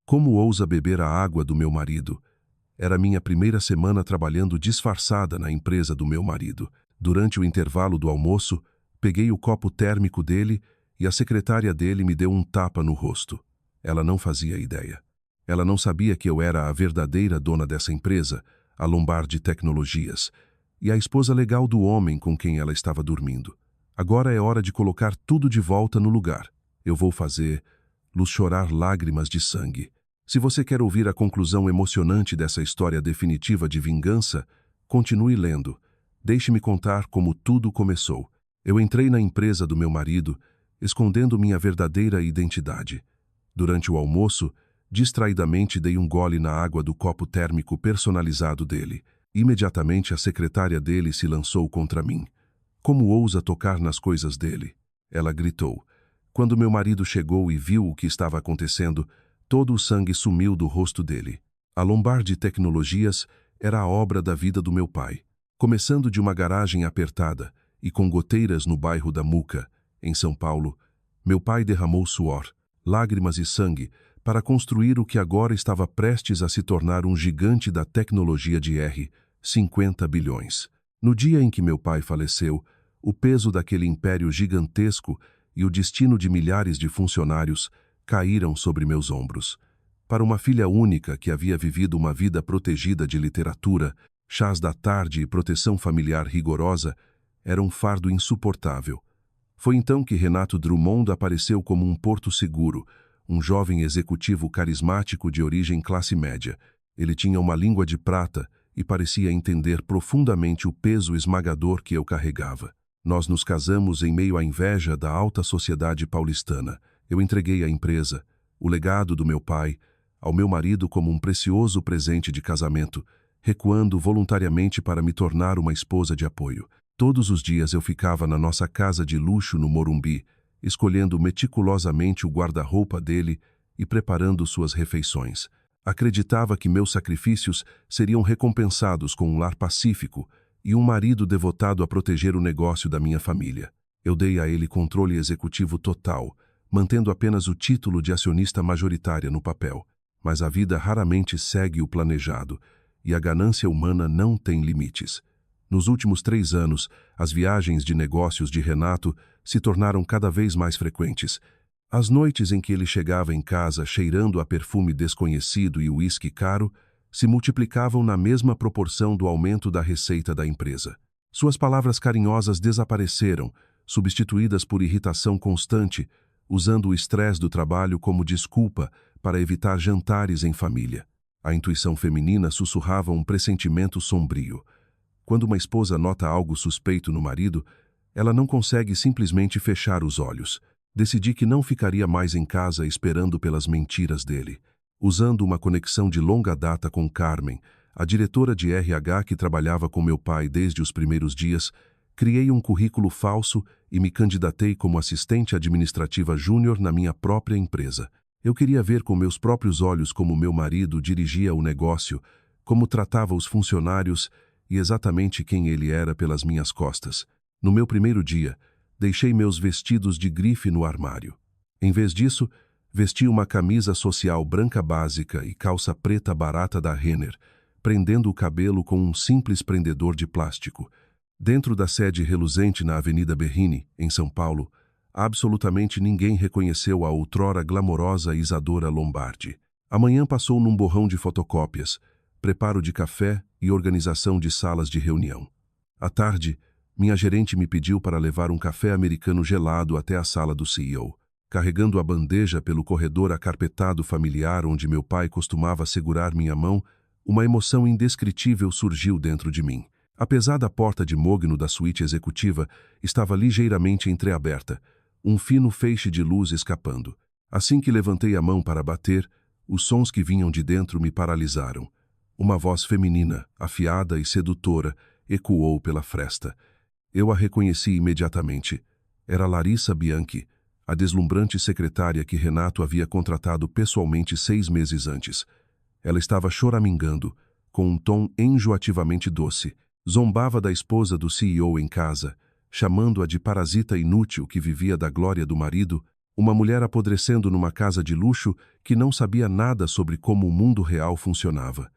Como ousa beber a água do meu marido? Era minha primeira semana trabalhando disfarçada na empresa do meu marido. Durante o intervalo do almoço, peguei o copo térmico dele e a secretária dele me deu um tapa no rosto. Ela não fazia ideia. Ela não sabia que eu era a verdadeira dona dessa empresa, a Lombardi Tecnologias, e a esposa legal do homem com quem ela estava dormindo. Agora é hora de colocar tudo de volta no lugar. Eu vou fazer-los chorar lágrimas de sangue. Se você quer ouvir a conclusão emocionante dessa história definitiva de vingança, continue lendo. Deixe-me contar como tudo começou. Eu entrei na empresa do meu marido, escondendo minha verdadeira identidade. Durante o almoço, distraidamente dei um gole na água do copo térmico personalizado dele. Imediatamente a secretária dele se lançou contra mim. Como ousa tocar nas coisas dele? Ela gritou. Quando meu marido chegou e viu o que estava acontecendo, todo o sangue sumiu do rosto dele. A Lombardi Tecnologias era a obra da vida do meu pai. Começando de uma garagem apertada e com goteiras no bairro da Muca, em São Paulo, meu pai derramou suor, lágrimas e sangue para construir o que agora estava prestes a se tornar um gigante da tecnologia de 50 bilhões. No dia em que meu pai faleceu, o peso daquele império gigantesco e o destino de milhares de funcionários caíram sobre meus ombros. Para uma filha única que havia vivido uma vida protegida de literatura, chás da tarde e proteção familiar rigorosa, era um fardo insuportável. Foi então que Renato Drummond apareceu como um porto seguro, um jovem executivo carismático de origem classe média. Ele tinha uma língua de prata e parecia entender profundamente o peso esmagador que eu carregava. Nós nos casamos em meio à inveja da alta sociedade paulistana. Eu entreguei a empresa, o legado do meu pai, ao meu marido como um precioso presente de casamento, recuando voluntariamente para me tornar uma esposa de apoio. Todos os dias eu ficava na nossa casa de luxo no Morumbi, escolhendo meticulosamente o guarda-roupa dele e preparando suas refeições. Acreditava que meus sacrifícios seriam recompensados com um lar pacífico e um marido devotado a proteger o negócio da minha família. Eu dei a ele controle executivo total, mantendo apenas o título de acionista majoritária no papel. Mas a vida raramente segue o planejado, e a ganância humana não tem limites. Nos últimos 3 anos, as viagens de negócios de Renato se tornaram cada vez mais frequentes. As noites em que ele chegava em casa cheirando a perfume desconhecido e uísque caro se multiplicavam na mesma proporção do aumento da receita da empresa. Suas palavras carinhosas desapareceram, substituídas por irritação constante, usando o estresse do trabalho como desculpa para evitar jantares em família. A intuição feminina sussurrava um pressentimento sombrio. Quando uma esposa nota algo suspeito no marido, ela não consegue simplesmente fechar os olhos. Decidi que não ficaria mais em casa esperando pelas mentiras dele. Usando uma conexão de longa data com Carmen, a diretora de RH que trabalhava com meu pai desde os primeiros dias, criei um currículo falso e me candidatei como assistente administrativa júnior na minha própria empresa. Eu queria ver com meus próprios olhos como meu marido dirigia o negócio, como tratava os funcionários e exatamente quem ele era pelas minhas costas. No meu primeiro dia, deixei meus vestidos de grife no armário. Em vez disso, vesti uma camisa social branca básica e calça preta barata da Renner, prendendo o cabelo com um simples prendedor de plástico. Dentro da sede reluzente na Avenida Berrini, em São Paulo, absolutamente ninguém reconheceu a outrora glamorosa Isadora Lombardi. A manhã passou num borrão de fotocópias, preparo de café e organização de salas de reunião. À tarde, minha gerente me pediu para levar um café americano gelado até a sala do CEO. Carregando a bandeja pelo corredor acarpetado familiar onde meu pai costumava segurar minha mão, uma emoção indescritível surgiu dentro de mim. Apesar da porta de mogno da suíte executiva, estava ligeiramente entreaberta, um fino feixe de luz escapando. Assim que levantei a mão para bater, os sons que vinham de dentro me paralisaram. Uma voz feminina, afiada e sedutora, ecoou pela fresta. Eu a reconheci imediatamente. Era Larissa Bianchi, a deslumbrante secretária que Renato havia contratado pessoalmente 6 meses antes. Ela estava choramingando, com um tom enjoativamente doce. Zombava da esposa do CEO em casa, chamando-a de parasita inútil que vivia da glória do marido, Uma mulher apodrecendo numa casa de luxo que não sabia nada sobre como o mundo real funcionava.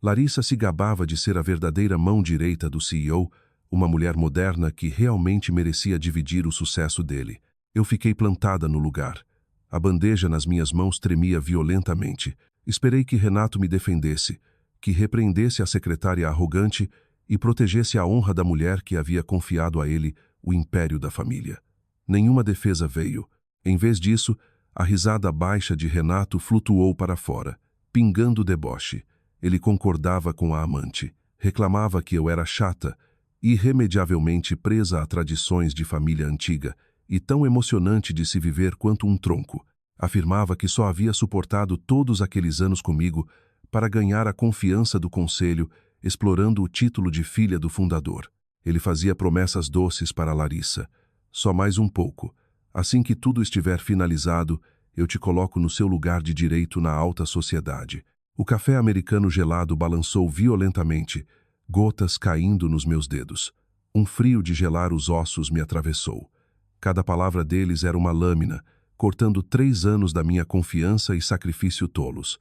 Larissa se gabava de ser a verdadeira mão direita do CEO, uma mulher moderna que realmente merecia dividir o sucesso dele. Eu fiquei plantada no lugar. A bandeja nas minhas mãos tremia violentamente. Esperei que Renato me defendesse, que repreendesse a secretária arrogante e protegesse a honra da mulher que havia confiado a ele o império da família. Nenhuma defesa veio. Em vez disso, a risada baixa de Renato flutuou para fora, pingando deboche. Ele concordava com a amante, reclamava que eu era chata, irremediavelmente presa a tradições de família antiga e tão emocionante de se viver quanto um tronco. Afirmava que só havia suportado todos aqueles anos comigo para ganhar a confiança do conselho, explorando o título de filha do fundador. Ele fazia promessas doces para Larissa. Só mais um pouco. Assim que tudo estiver finalizado, eu te coloco no seu lugar de direito na alta sociedade. O café americano gelado balançou violentamente, gotas caindo nos meus dedos. Um frio de gelar os ossos me atravessou. Cada palavra deles era uma lâmina, cortando 3 anos da minha confiança e sacrifício tolos.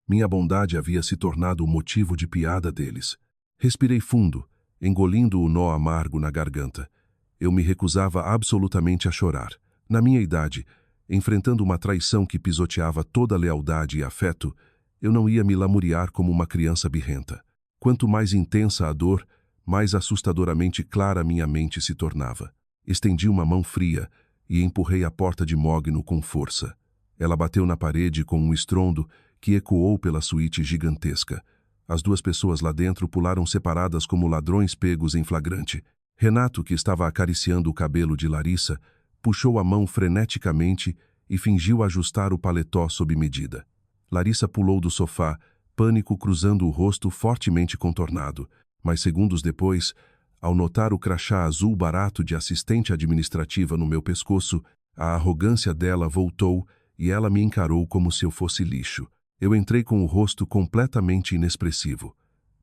Minha bondade havia se tornado o motivo de piada deles. Respirei fundo, engolindo o nó amargo na garganta. Eu me recusava absolutamente a chorar. Na minha idade, enfrentando uma traição que pisoteava toda a lealdade e afeto, eu não ia me lamuriar como uma criança birrenta. Quanto mais intensa a dor, mais assustadoramente clara minha mente se tornava. Estendi uma mão fria e empurrei a porta de mogno com força. Ela bateu na parede com um estrondo que ecoou pela suíte gigantesca. As 2 pessoas lá dentro pularam separadas como ladrões pegos em flagrante. Renato, que estava acariciando o cabelo de Larissa, puxou a mão freneticamente e fingiu ajustar o paletó sob medida. Larissa pulou do sofá, pânico cruzando o rosto fortemente contornado, mas segundos depois, ao notar o crachá azul barato de assistente administrativa no meu pescoço, a arrogância dela voltou e ela me encarou como se eu fosse lixo. Eu entrei com o rosto completamente inexpressivo.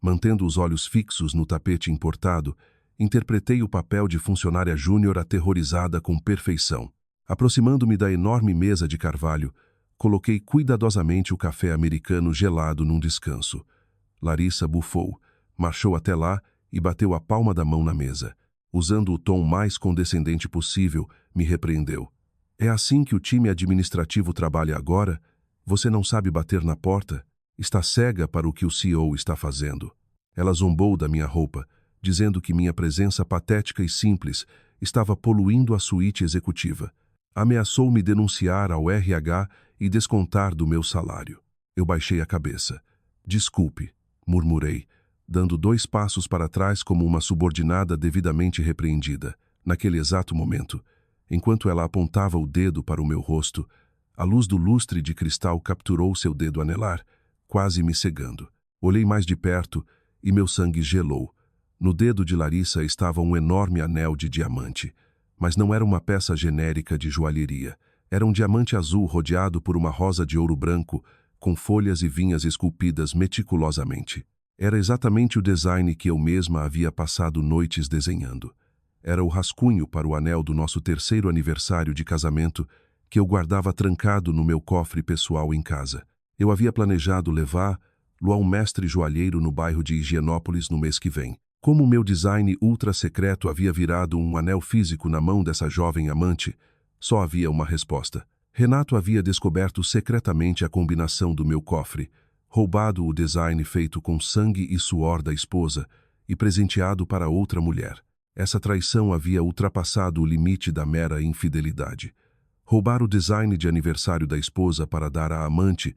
Mantendo os olhos fixos no tapete importado, interpretei o papel de funcionária júnior aterrorizada com perfeição. Aproximando-me da enorme mesa de carvalho, coloquei cuidadosamente o café americano gelado num descanso. Larissa bufou, marchou até lá e bateu a palma da mão na mesa. Usando o tom mais condescendente possível, me repreendeu. É assim que o time administrativo trabalha agora? Você não sabe bater na porta? Está cega para o que o CEO está fazendo. Ela zombou da minha roupa, dizendo que minha presença patética e simples estava poluindo a suíte executiva. Ameaçou me denunciar ao RH e descontar do meu salário. Eu baixei a cabeça. Desculpe, murmurei, dando 2 passos para trás como uma subordinada devidamente repreendida. Naquele exato momento, enquanto ela apontava o dedo para o meu rosto, a luz do lustre de cristal capturou seu dedo anelar, quase me cegando. Olhei mais de perto e meu sangue gelou. No dedo de Larissa estava um enorme anel de diamante, mas não era uma peça genérica de joalheria. Era um diamante azul rodeado por uma rosa de ouro branco, com folhas e vinhas esculpidas meticulosamente. Era exatamente o design que eu mesma havia passado noites desenhando. Era o rascunho para o anel do nosso 3º aniversário de casamento que eu guardava trancado no meu cofre pessoal em casa. Eu havia planejado levá-lo a um mestre joalheiro no bairro de Higienópolis no mês que vem. Como o meu design ultra secreto havia virado um anel físico na mão dessa jovem amante, só havia uma resposta. Renato havia descoberto secretamente a combinação do meu cofre, roubado o design feito com sangue e suor da esposa e presenteado para outra mulher. Essa traição havia ultrapassado o limite da mera infidelidade. Roubar o design de aniversário da esposa para dar à amante,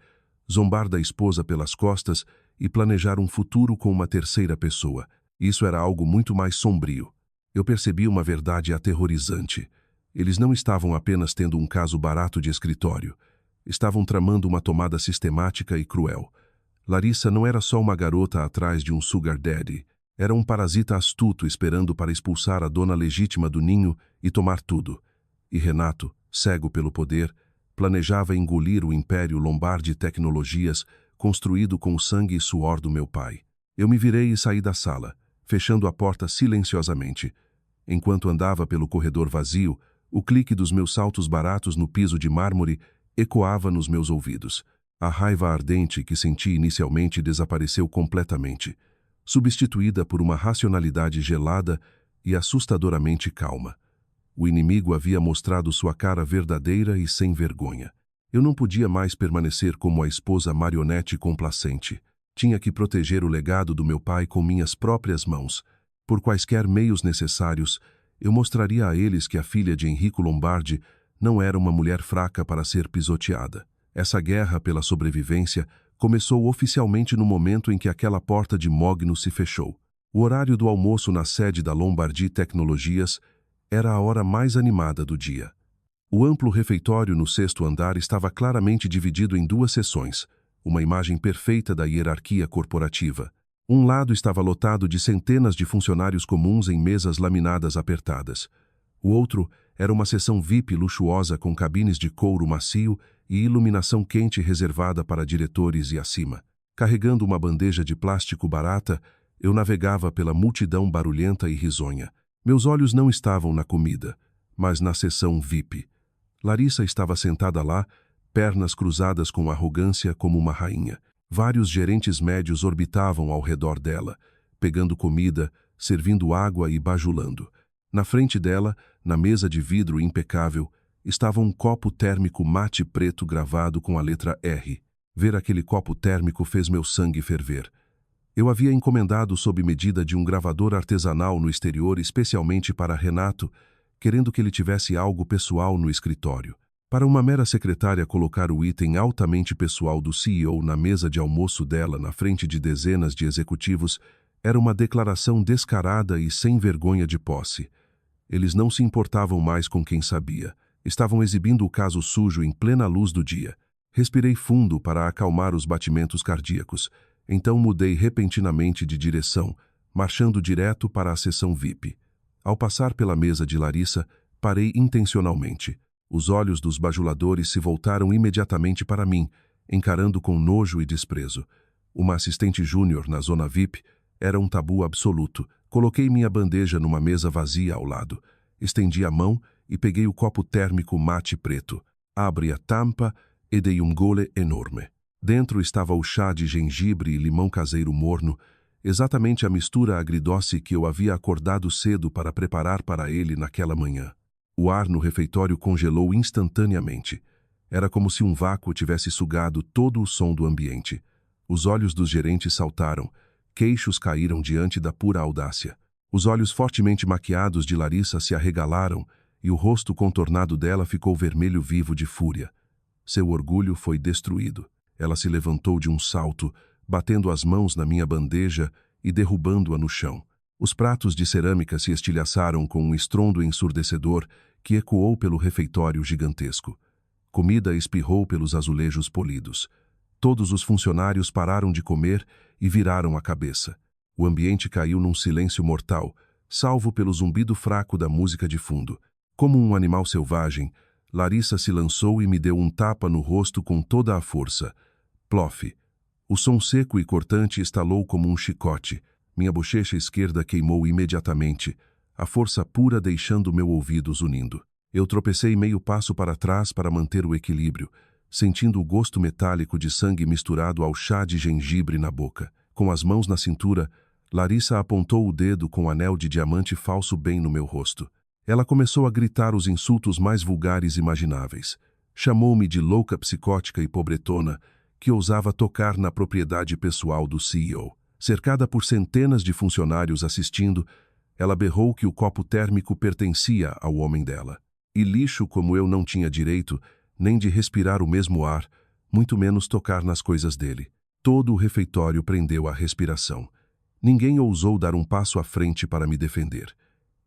zombar da esposa pelas costas e planejar um futuro com uma terceira pessoa. Isso era algo muito mais sombrio. Eu percebi uma verdade aterrorizante. Eles não estavam apenas tendo um caso barato de escritório. Estavam tramando uma tomada sistemática e cruel. Larissa não era só uma garota atrás de um sugar daddy. Era um parasita astuto esperando para expulsar a dona legítima do ninho e tomar tudo. E Renato, cego pelo poder, planejava engolir o império lombar de tecnologias construído com o sangue e suor do meu pai. Eu me virei e saí da sala, fechando a porta silenciosamente. Enquanto andava pelo corredor vazio, O clique dos meus saltos baratos no piso de mármore ecoava nos meus ouvidos. A raiva ardente que senti inicialmente desapareceu completamente, substituída por uma racionalidade gelada e assustadoramente calma. O inimigo havia mostrado sua cara verdadeira e sem vergonha. Eu não podia mais permanecer como a esposa marionete complacente. Tinha que proteger o legado do meu pai com minhas próprias mãos. Por quaisquer meios necessários, eu mostraria a eles que a filha de Enrico Lombardi não era uma mulher fraca para ser pisoteada. Essa guerra pela sobrevivência começou oficialmente no momento em que aquela porta de mogno se fechou. O horário do almoço na sede da Lombardi Tecnologias era a hora mais animada do dia. O amplo refeitório no 6º andar estava claramente dividido em 2 seções, uma imagem perfeita da hierarquia corporativa. Um lado estava lotado de centenas de funcionários comuns em mesas laminadas apertadas. O outro era uma seção VIP luxuosa com cabines de couro macio e iluminação quente reservada para diretores e acima. Carregando uma bandeja de plástico barata, eu navegava pela multidão barulhenta e risonha. Meus olhos não estavam na comida, mas na seção VIP. Larissa estava sentada lá, pernas cruzadas com arrogância como uma rainha. Vários gerentes médios orbitavam ao redor dela, pegando comida, servindo água e bajulando. Na frente dela, na mesa de vidro impecável, estava um copo térmico mate preto gravado com a letra R. Ver aquele copo térmico fez meu sangue ferver. Eu havia encomendado sob medida de um gravador artesanal no exterior especialmente para Renato, querendo que ele tivesse algo pessoal no escritório. Para uma mera secretária colocar o item altamente pessoal do CEO na mesa de almoço dela na frente de dezenas de executivos era uma declaração descarada e sem vergonha de posse. Eles não se importavam mais com quem sabia. Estavam exibindo o caso sujo em plena luz do dia. Respirei fundo para acalmar os batimentos cardíacos. Então mudei repentinamente de direção, marchando direto para a seção VIP. Ao passar pela mesa de Larissa, parei intencionalmente. Os olhos dos bajuladores se voltaram imediatamente para mim, encarando com nojo e desprezo. Uma assistente júnior na zona VIP era um tabu absoluto. Coloquei minha bandeja numa mesa vazia ao lado. Estendi a mão e peguei o copo térmico mate preto. Abri a tampa e dei um gole enorme. Dentro estava o chá de gengibre e limão caseiro morno, exatamente a mistura agridoce que eu havia acordado cedo para preparar para ele naquela manhã. O ar no refeitório congelou instantaneamente. Era como se um vácuo tivesse sugado todo o som do ambiente. Os olhos dos gerentes saltaram, queixos caíram diante da pura audácia. Os olhos fortemente maquiados de Larissa se arregalaram e o rosto contornado dela ficou vermelho vivo de fúria. Seu orgulho foi destruído. Ela se levantou de um salto, batendo as mãos na minha bandeja e derrubando-a no chão. Os pratos de cerâmica se estilhaçaram com um estrondo ensurdecedor que ecoou pelo refeitório gigantesco. Comida espirrou pelos azulejos polidos. Todos os funcionários pararam de comer e viraram a cabeça. O ambiente caiu num silêncio mortal, salvo pelo zumbido fraco da música de fundo. Como um animal selvagem, Larissa se lançou e me deu um tapa no rosto com toda a força. Plof! O som seco e cortante estalou como um chicote. Minha bochecha esquerda queimou imediatamente, a força pura deixando meu ouvido zunindo. Eu tropecei meio passo para trás para manter o equilíbrio, sentindo o gosto metálico de sangue misturado ao chá de gengibre na boca. Com as mãos na cintura, Larissa apontou o dedo com o anel de diamante falso bem no meu rosto. Ela começou a gritar os insultos mais vulgares imagináveis. Chamou-me de louca psicótica e pobretona, que ousava tocar na propriedade pessoal do CEO. Cercada por centenas de funcionários assistindo, ela berrou que o copo térmico pertencia ao homem dela. E lixo como eu não tinha direito nem de respirar o mesmo ar, muito menos tocar nas coisas dele. Todo o refeitório prendeu a respiração. Ninguém ousou dar um passo à frente para me defender.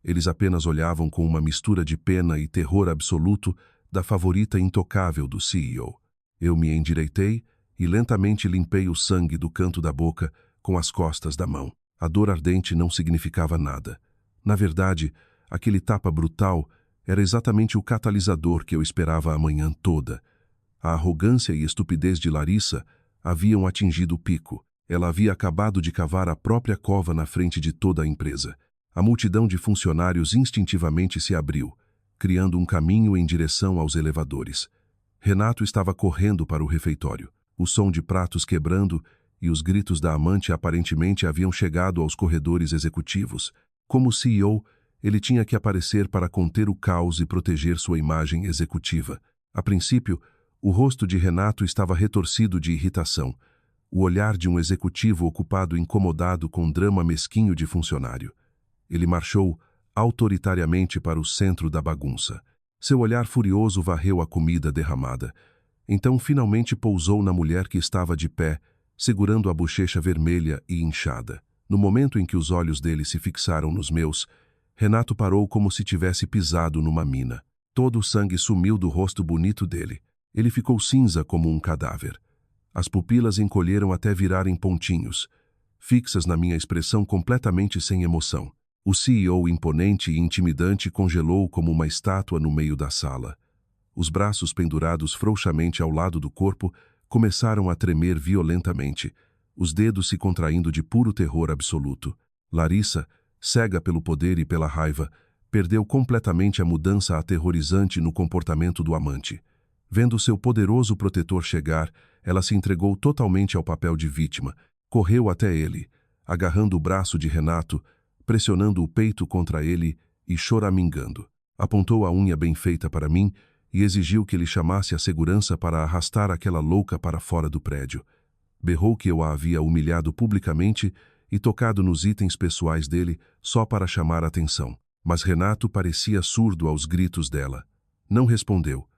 Eles apenas olhavam com uma mistura de pena e terror absoluto da favorita intocável do CEO. Eu me endireitei e lentamente limpei o sangue do canto da boca com as costas da mão. A dor ardente não significava nada. Na verdade, aquele tapa brutal era exatamente o catalisador que eu esperava a manhã toda. A arrogância e estupidez de Larissa haviam atingido o pico. Ela havia acabado de cavar a própria cova na frente de toda a empresa. A multidão de funcionários instintivamente se abriu. criando um caminho em direção aos elevadores. Renato estava correndo para o refeitório. O som de pratos quebrando e os gritos da amante aparentemente haviam chegado aos corredores executivos. Como CEO, ele tinha que aparecer para conter o caos e proteger sua imagem executiva. A princípio, o rosto de Renato estava retorcido de irritação, o olhar de um executivo ocupado incomodado com um drama mesquinho de funcionário. Ele marchou autoritariamente para o centro da bagunça. Seu olhar furioso varreu a comida derramada. Então finalmente pousou na mulher que estava de pé, segurando a bochecha vermelha e inchada. No momento em que os olhos dele se fixaram nos meus, Renato parou como se tivesse pisado numa mina. Todo o sangue sumiu do rosto bonito dele. Ele ficou cinza como um cadáver. As pupilas encolheram até virarem pontinhos, fixas na minha expressão completamente sem emoção. O CEO imponente e intimidante congelou como uma estátua no meio da sala. Os braços pendurados frouxamente ao lado do corpo começaram a tremer violentamente, os dedos se contraindo de puro terror absoluto. Larissa, cega pelo poder e pela raiva, perdeu completamente a mudança aterrorizante no comportamento do amante. Vendo seu poderoso protetor chegar, ela se entregou totalmente ao papel de vítima, correu até ele, agarrando o braço de Renato, pressionando o peito contra ele e choramingando. Apontou a unha bem feita para mim e exigiu que ele chamasse a segurança para arrastar aquela louca para fora do prédio. Berrou que eu a havia humilhado publicamente e tocado nos itens pessoais dele só para chamar a atenção. Mas Renato parecia surdo aos gritos dela. Não respondeu.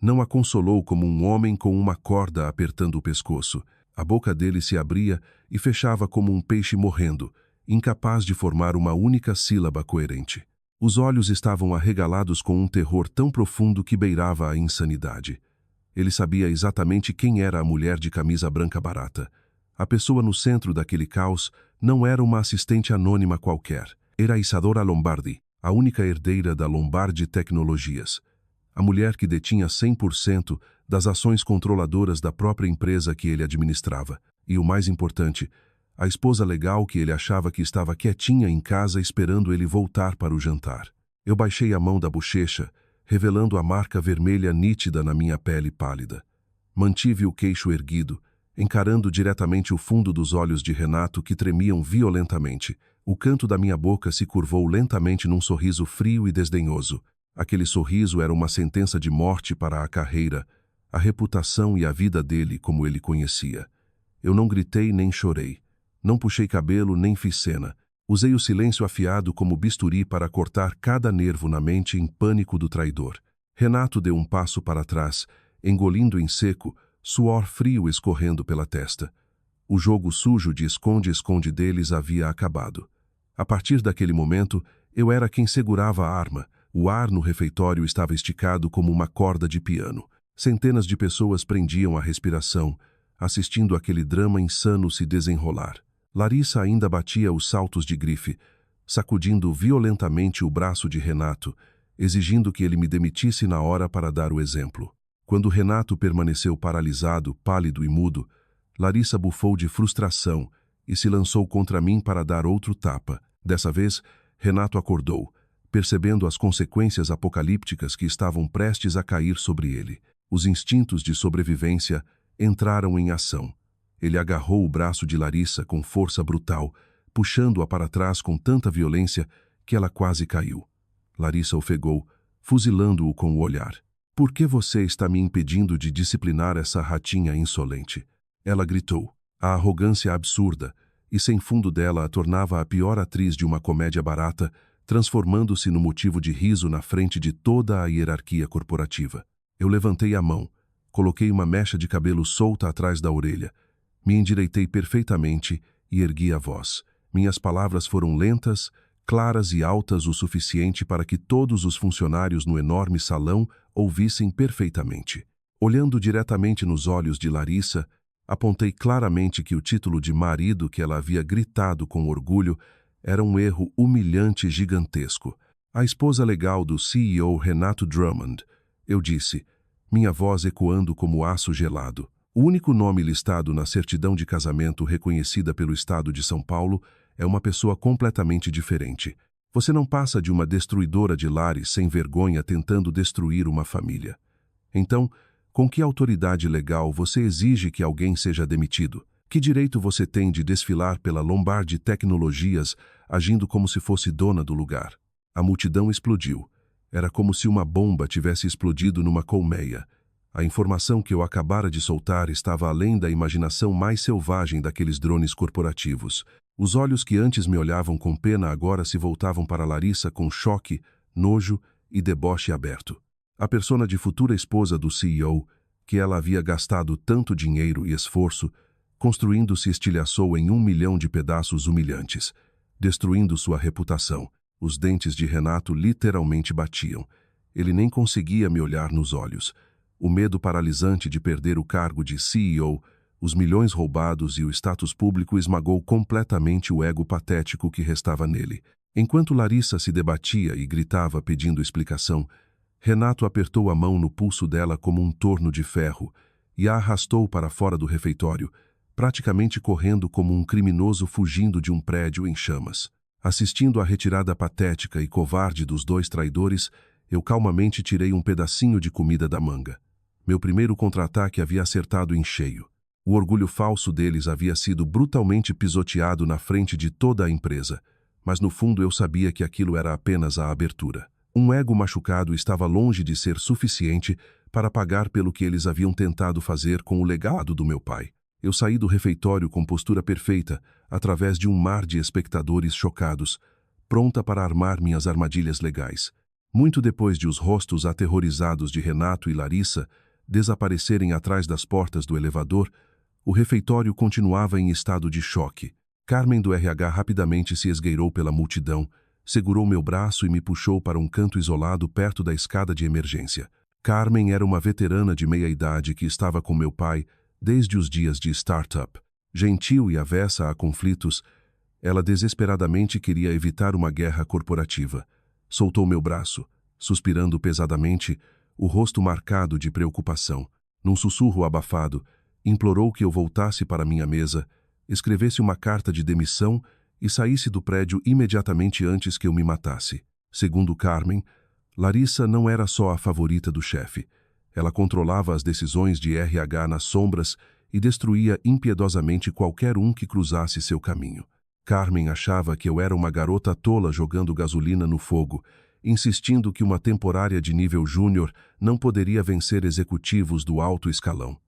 Não a consolou como um homem com uma corda apertando o pescoço. A boca dele se abria e fechava como um peixe morrendo, incapaz de formar uma única sílaba coerente. Os olhos estavam arregalados com um terror tão profundo que beirava a insanidade. Ele sabia exatamente quem era a mulher de camisa branca barata. A pessoa no centro daquele caos não era uma assistente anônima qualquer. Era Isadora Lombardi, a única herdeira da Lombardi Tecnologias. A mulher que detinha 100% das ações controladoras da própria empresa que ele administrava. E o mais importante, a esposa legal que ele achava que estava quietinha em casa esperando ele voltar para o jantar. Eu baixei a mão da bochecha, revelando a marca vermelha nítida na minha pele pálida. Mantive o queixo erguido, encarando diretamente o fundo dos olhos de Renato que tremiam violentamente. O canto da minha boca se curvou lentamente num sorriso frio e desdenhoso. Aquele sorriso era uma sentença de morte para a carreira, a reputação e a vida dele como ele conhecia. Eu não gritei nem chorei. Não puxei cabelo nem fiz cena. Usei o silêncio afiado como bisturi para cortar cada nervo na mente em pânico do traidor. Renato deu um passo para trás, engolindo em seco, suor frio escorrendo pela testa. O jogo sujo de esconde-esconde deles havia acabado. A partir daquele momento, eu era quem segurava a arma. O ar no refeitório estava esticado como uma corda de piano. Centenas de pessoas prendiam a respiração, assistindo aquele drama insano se desenrolar. Larissa ainda batia os saltos de grife, sacudindo violentamente o braço de Renato, exigindo que ele me demitisse na hora para dar o exemplo. Quando Renato permaneceu paralisado, pálido e mudo, Larissa bufou de frustração e se lançou contra mim para dar outro tapa. Dessa vez, Renato acordou, percebendo as consequências apocalípticas que estavam prestes a cair sobre ele. Os instintos de sobrevivência entraram em ação. Ele agarrou o braço de Larissa com força brutal, puxando-a para trás com tanta violência que ela quase caiu. Larissa ofegou, fuzilando-o com o olhar. "Por que você está me impedindo de disciplinar essa ratinha insolente?" Ela gritou. A arrogância absurda e sem fundo dela a tornava a pior atriz de uma comédia barata, transformando-se no motivo de riso na frente de toda a hierarquia corporativa. Eu levantei a mão, coloquei uma mecha de cabelo solta atrás da orelha, me endireitei perfeitamente e ergui a voz. Minhas palavras foram lentas, claras e altas o suficiente para que todos os funcionários no enorme salão ouvissem perfeitamente. Olhando diretamente nos olhos de Larissa, apontei claramente que o título de marido que ela havia gritado com orgulho era um erro humilhante e gigantesco. A esposa legal do CEO Renato Drummond, eu disse, minha voz ecoando como aço gelado. O único nome listado na certidão de casamento reconhecida pelo Estado de São Paulo é uma pessoa completamente diferente. Você não passa de uma destruidora de lares sem vergonha tentando destruir uma família. Então, com que autoridade legal você exige que alguém seja demitido? Que direito você tem de desfilar pela Lombard Tecnologias agindo como se fosse dona do lugar? A multidão explodiu. Era como se uma bomba tivesse explodido numa colmeia. A informação que eu acabara de soltar estava além da imaginação mais selvagem daqueles drones corporativos. Os olhos que antes me olhavam com pena agora se voltavam para Larissa com choque, nojo e deboche aberto. A persona de futura esposa do CEO, que ela havia gastado tanto dinheiro e esforço, construindo se estilhaçou em 1 milhão de pedaços humilhantes, destruindo sua reputação. Os dentes de Renato literalmente batiam. Ele nem conseguia me olhar nos olhos. O medo paralisante de perder o cargo de CEO, os milhões roubados e o status público esmagou completamente o ego patético que restava nele. Enquanto Larissa se debatia e gritava pedindo explicação, Renato apertou a mão no pulso dela como um torno de ferro e a arrastou para fora do refeitório, praticamente correndo como um criminoso fugindo de um prédio em chamas. Assistindo à retirada patética e covarde dos dois traidores, eu calmamente tirei um pedacinho de comida da manga. Meu primeiro contra-ataque havia acertado em cheio. O orgulho falso deles havia sido brutalmente pisoteado na frente de toda a empresa, mas no fundo eu sabia que aquilo era apenas a abertura. Um ego machucado estava longe de ser suficiente para pagar pelo que eles haviam tentado fazer com o legado do meu pai. Eu saí do refeitório com postura perfeita, através de um mar de espectadores chocados, pronta para armar minhas armadilhas legais. Muito depois de os rostos aterrorizados de Renato e Larissa desaparecerem atrás das portas do elevador, o refeitório continuava em estado de choque. Carmen do RH rapidamente se esgueirou pela multidão, segurou meu braço e me puxou para um canto isolado perto da escada de emergência. Carmen era uma veterana de meia-idade que estava com meu pai desde os dias de startup. Gentil e avessa a conflitos, ela desesperadamente queria evitar uma guerra corporativa. Soltou meu braço, suspirando pesadamente, o rosto marcado de preocupação. Num sussurro abafado, implorou que eu voltasse para minha mesa, escrevesse uma carta de demissão e saísse do prédio imediatamente antes que eu me matasse. Segundo Carmen, Larissa não era só a favorita do chefe. Ela controlava as decisões de RH nas sombras e destruía impiedosamente qualquer um que cruzasse seu caminho. Carmen achava que eu era uma garota tola jogando gasolina no fogo, insistindo que uma temporária de nível júnior não poderia vencer executivos do alto escalão.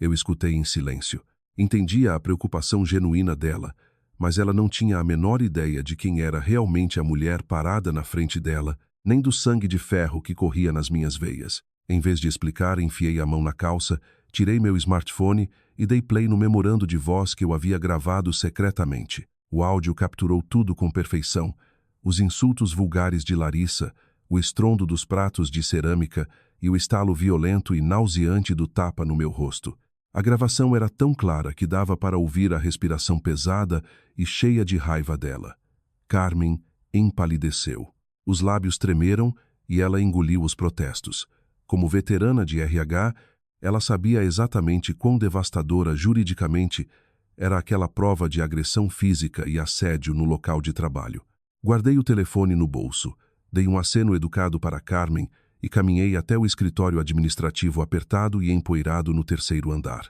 Eu escutei em silêncio. Entendia a preocupação genuína dela, mas ela não tinha a menor ideia de quem era realmente a mulher parada na frente dela, nem do sangue de ferro que corria nas minhas veias. Em vez de explicar, enfiei a mão na calça, tirei meu smartphone e dei play no memorando de voz que eu havia gravado secretamente. O áudio capturou tudo com perfeição. Os insultos vulgares de Larissa, o estrondo dos pratos de cerâmica e o estalo violento e nauseante do tapa no meu rosto. A gravação era tão clara que dava para ouvir a respiração pesada e cheia de raiva dela. Carmen empalideceu. Os lábios tremeram e ela engoliu os protestos. Como veterana de RH, ela sabia exatamente quão devastadora juridicamente era aquela prova de agressão física e assédio no local de trabalho. Guardei o telefone no bolso, dei um aceno educado para Carmen e caminhei até o escritório administrativo apertado e empoeirado no 3º andar.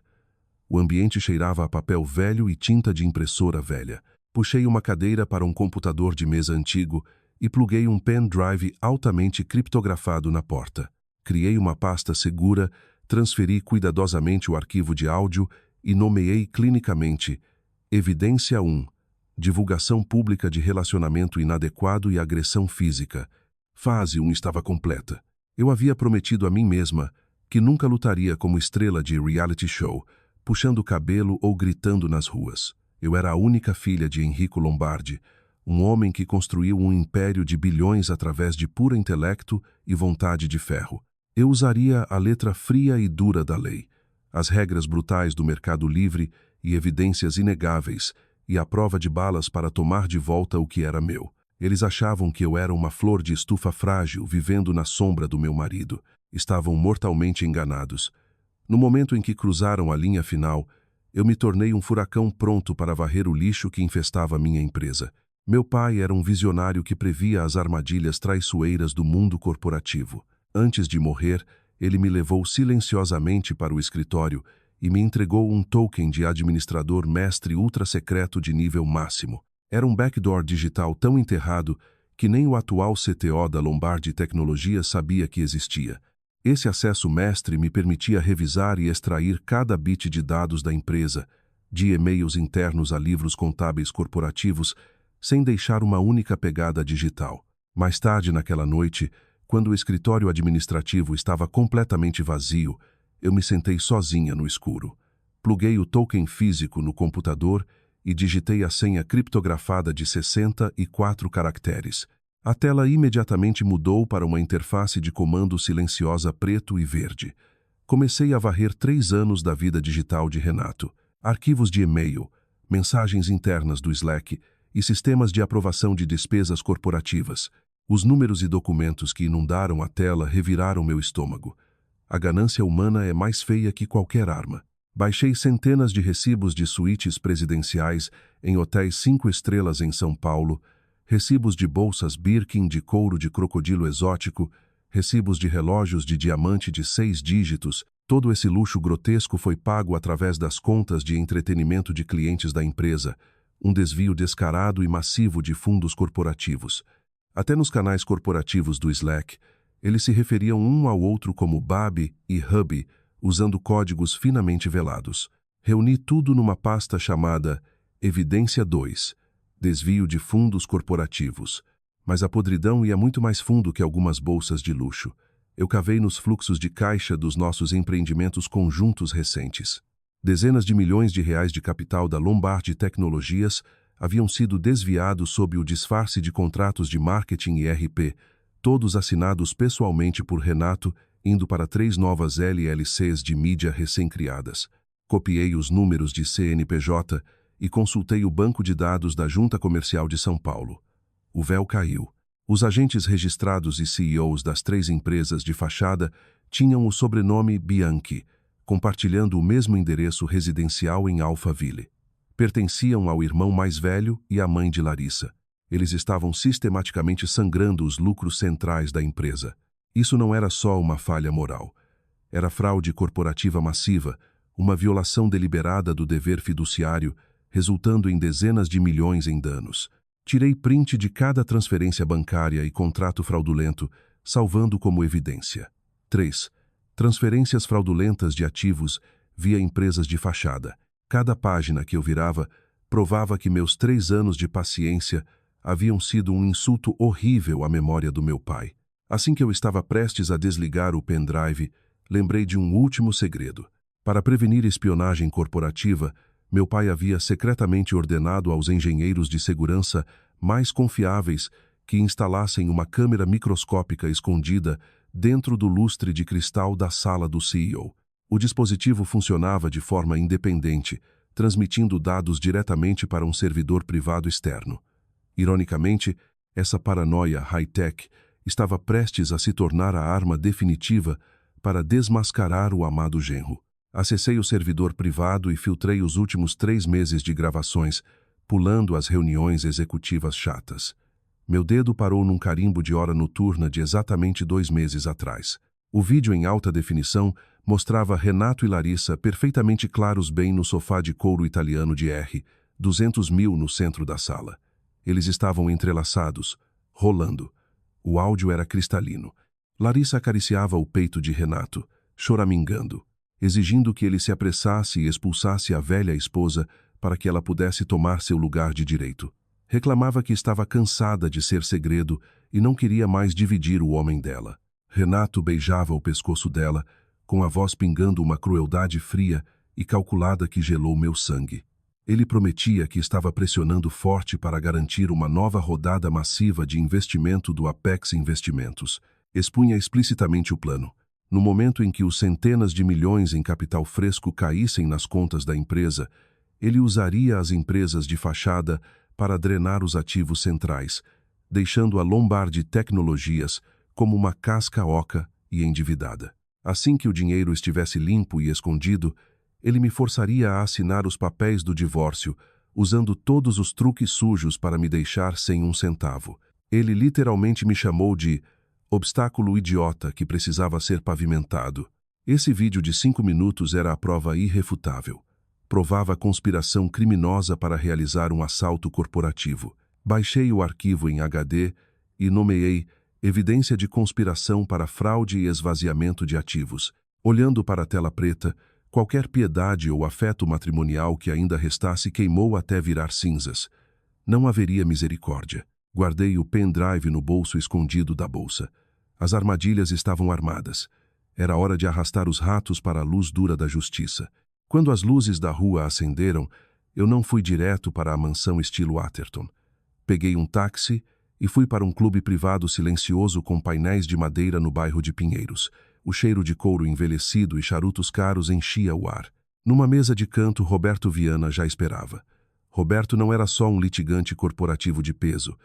O ambiente cheirava a papel velho e tinta de impressora velha. Puxei uma cadeira para um computador de mesa antigo e pluguei um pendrive altamente criptografado na porta. Criei uma pasta segura, transferi cuidadosamente o arquivo de áudio e nomeei clinicamente Evidência 1, Divulgação Pública de Relacionamento Inadequado e Agressão Física. Fase 1 estava completa. Eu havia prometido a mim mesma que nunca lutaria como estrela de reality show, puxando o cabelo ou gritando nas ruas. Eu era a única filha de Enrico Lombardi, um homem que construiu um império de bilhões através de puro intelecto e vontade de ferro. Eu usaria a letra fria e dura da lei, as regras brutais do mercado livre e evidências inegáveis, e a prova de balas para tomar de volta o que era meu. Eles achavam que eu era uma flor de estufa frágil vivendo na sombra do meu marido. Estavam mortalmente enganados. No momento em que cruzaram a linha final, eu me tornei um furacão pronto para varrer o lixo que infestava minha empresa. Meu pai era um visionário que previa as armadilhas traiçoeiras do mundo corporativo. Antes de morrer, ele me levou silenciosamente para o escritório e me entregou um token de administrador mestre ultra-secreto de nível máximo. Era um backdoor digital tão enterrado que nem o atual CTO da Lombardi Tecnologia sabia que existia. Esse acesso mestre me permitia revisar e extrair cada bit de dados da empresa, de e-mails internos a livros contábeis corporativos, sem deixar uma única pegada digital. Mais tarde naquela noite, quando o escritório administrativo estava completamente vazio, eu me sentei sozinha no escuro. Pluguei o token físico no computador e digitei a senha criptografada de 64 caracteres. A tela imediatamente mudou para uma interface de comando silenciosa preto e verde. Comecei a varrer 3 anos da vida digital de Renato. Arquivos de e-mail, mensagens internas do Slack e sistemas de aprovação de despesas corporativas. Os números e documentos que inundaram a tela reviraram meu estômago. A ganância humana é mais feia que qualquer arma. Baixei centenas de recibos de suítes presidenciais em hotéis 5 estrelas em São Paulo, recibos de bolsas Birkin de couro de crocodilo exótico, recibos de relógios de diamante de 6 dígitos. Todo esse luxo grotesco foi pago através das contas de entretenimento de clientes da empresa, um desvio descarado e massivo de fundos corporativos. Até nos canais corporativos do Slack, eles se referiam um ao outro como Babi e Hubby, usando códigos finamente velados. Reuni tudo numa pasta chamada Evidência 2, Desvio de Fundos Corporativos. Mas a podridão ia muito mais fundo que algumas bolsas de luxo. Eu cavei nos fluxos de caixa dos nossos empreendimentos conjuntos recentes. Dezenas de milhões de reais de capital da Lombardi Tecnologias haviam sido desviados sob o disfarce de contratos de marketing e RP, todos assinados pessoalmente por Renato, indo para 3 novas LLCs de mídia recém-criadas. Copiei os números de CNPJ e consultei o banco de dados da Junta Comercial de São Paulo. O véu caiu. Os agentes registrados e CEOs das 3 empresas de fachada tinham o sobrenome Bianchi, compartilhando o mesmo endereço residencial em Alphaville. Pertenciam ao irmão mais velho e à mãe de Larissa. Eles estavam sistematicamente sangrando os lucros centrais da empresa. Isso não era só uma falha moral. Era fraude corporativa massiva, uma violação deliberada do dever fiduciário, resultando em dezenas de milhões em danos. Tirei print de cada transferência bancária e contrato fraudulento, salvando como evidência. 3. Transferências fraudulentas de ativos via empresas de fachada. Cada página que eu virava provava que meus 3 anos de paciência haviam sido um insulto horrível à memória do meu pai. Assim que eu estava prestes a desligar o pendrive, lembrei de um último segredo. Para prevenir espionagem corporativa, meu pai havia secretamente ordenado aos engenheiros de segurança mais confiáveis que instalassem uma câmera microscópica escondida dentro do lustre de cristal da sala do CEO. O dispositivo funcionava de forma independente, transmitindo dados diretamente para um servidor privado externo. Ironicamente, essa paranoia high-tech estava prestes a se tornar a arma definitiva para desmascarar o amado genro. Acessei o servidor privado e filtrei os últimos 3 meses de gravações, pulando as reuniões executivas chatas. Meu dedo parou num carimbo de hora noturna de exatamente 2 meses atrás. O vídeo em alta definição mostrava Renato e Larissa perfeitamente claros bem no sofá de couro italiano de R, 200 mil no centro da sala. Eles estavam entrelaçados, rolando. O áudio era cristalino. Larissa acariciava o peito de Renato, choramingando, exigindo que ele se apressasse e expulsasse a velha esposa para que ela pudesse tomar seu lugar de direito. Reclamava que estava cansada de ser segredo e não queria mais dividir o homem dela. Renato beijava o pescoço dela, com a voz pingando uma crueldade fria e calculada que gelou meu sangue. Ele prometia que estava pressionando forte para garantir uma nova rodada massiva de investimento do Apex Investimentos. Expunha explicitamente o plano. No momento em que os centenas de milhões em capital fresco caíssem nas contas da empresa, ele usaria as empresas de fachada para drenar os ativos centrais, deixando a Lombardi Tecnologias como uma casca oca e endividada. Assim que o dinheiro estivesse limpo e escondido, ele me forçaria a assinar os papéis do divórcio usando todos os truques sujos para me deixar sem um centavo. Ele literalmente me chamou de obstáculo idiota que precisava ser pavimentado. Esse vídeo de 5 minutos era a prova irrefutável. Provava a conspiração criminosa para realizar um assalto corporativo. Baixei o arquivo em HD e nomeei evidência de conspiração para fraude e esvaziamento de ativos. Olhando para a tela preta, qualquer piedade ou afeto matrimonial que ainda restasse queimou até virar cinzas. Não haveria misericórdia. Guardei o pendrive no bolso escondido da bolsa. As armadilhas estavam armadas. Era hora de arrastar os ratos para a luz dura da justiça. Quando as luzes da rua acenderam, eu não fui direto para a mansão estilo Atherton. Peguei um táxi e fui para um clube privado silencioso com painéis de madeira no bairro de Pinheiros. O cheiro de couro envelhecido e charutos caros enchia o ar. Numa mesa de canto, Roberto Viana já esperava. Roberto não era só um litigante corporativo de peso.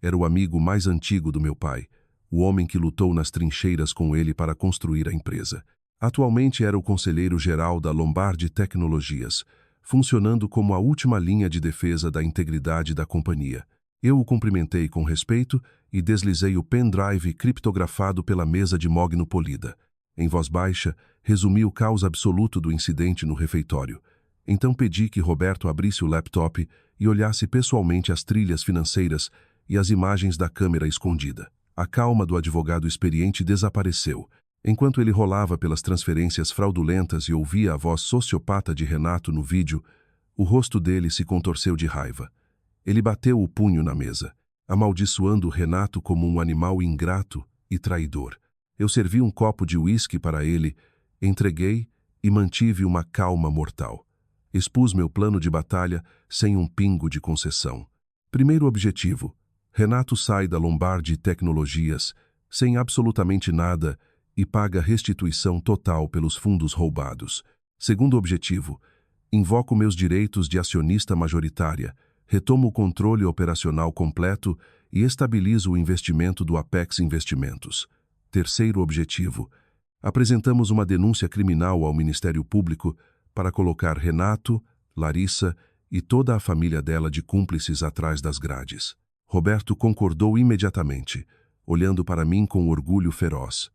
Era o amigo mais antigo do meu pai, o homem que lutou nas trincheiras com ele para construir a empresa. Atualmente era o conselheiro-geral da Lombardi Tecnologias, funcionando como a última linha de defesa da integridade da companhia. Eu o cumprimentei com respeito e deslizei o pendrive criptografado pela mesa de mogno polida. Em voz baixa, resumi o caos absoluto do incidente no refeitório. Então pedi que Roberto abrisse o laptop e olhasse pessoalmente as trilhas financeiras e as imagens da câmera escondida. A calma do advogado experiente desapareceu. Enquanto ele rolava pelas transferências fraudulentas e ouvia a voz sociopata de Renato no vídeo, o rosto dele se contorceu de raiva. Ele bateu o punho na mesa, amaldiçoando Renato como um animal ingrato e traidor. Eu servi um copo de uísque para ele, entreguei e mantive uma calma mortal. Expus meu plano de batalha sem um pingo de concessão. Primeiro objetivo: Renato sai da Lombardi Tecnologias sem absolutamente nada e paga restituição total pelos fundos roubados. Segundo objetivo: invoco meus direitos de acionista majoritária, retomo o controle operacional completo e estabilizo o investimento do Apex Investimentos. Terceiro objetivo: apresentamos uma denúncia criminal ao Ministério Público para colocar Renato, Larissa e toda a família dela de cúmplices atrás das grades. Roberto concordou imediatamente, olhando para mim com orgulho feroz.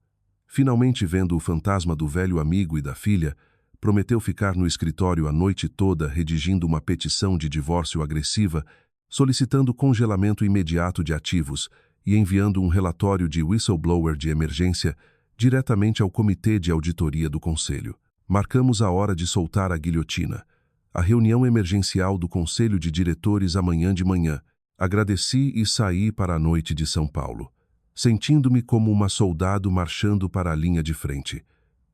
Finalmente vendo o fantasma do velho amigo e da filha, prometeu ficar no escritório a noite toda redigindo uma petição de divórcio agressiva, solicitando congelamento imediato de ativos e enviando um relatório de whistleblower de emergência diretamente ao Comitê de Auditoria do Conselho. Marcamos a hora de soltar a guilhotina. A reunião emergencial do Conselho de Diretores amanhã de manhã. Agradeci e saí para a noite de São Paulo, sentindo-me como uma soldado marchando para a linha de frente.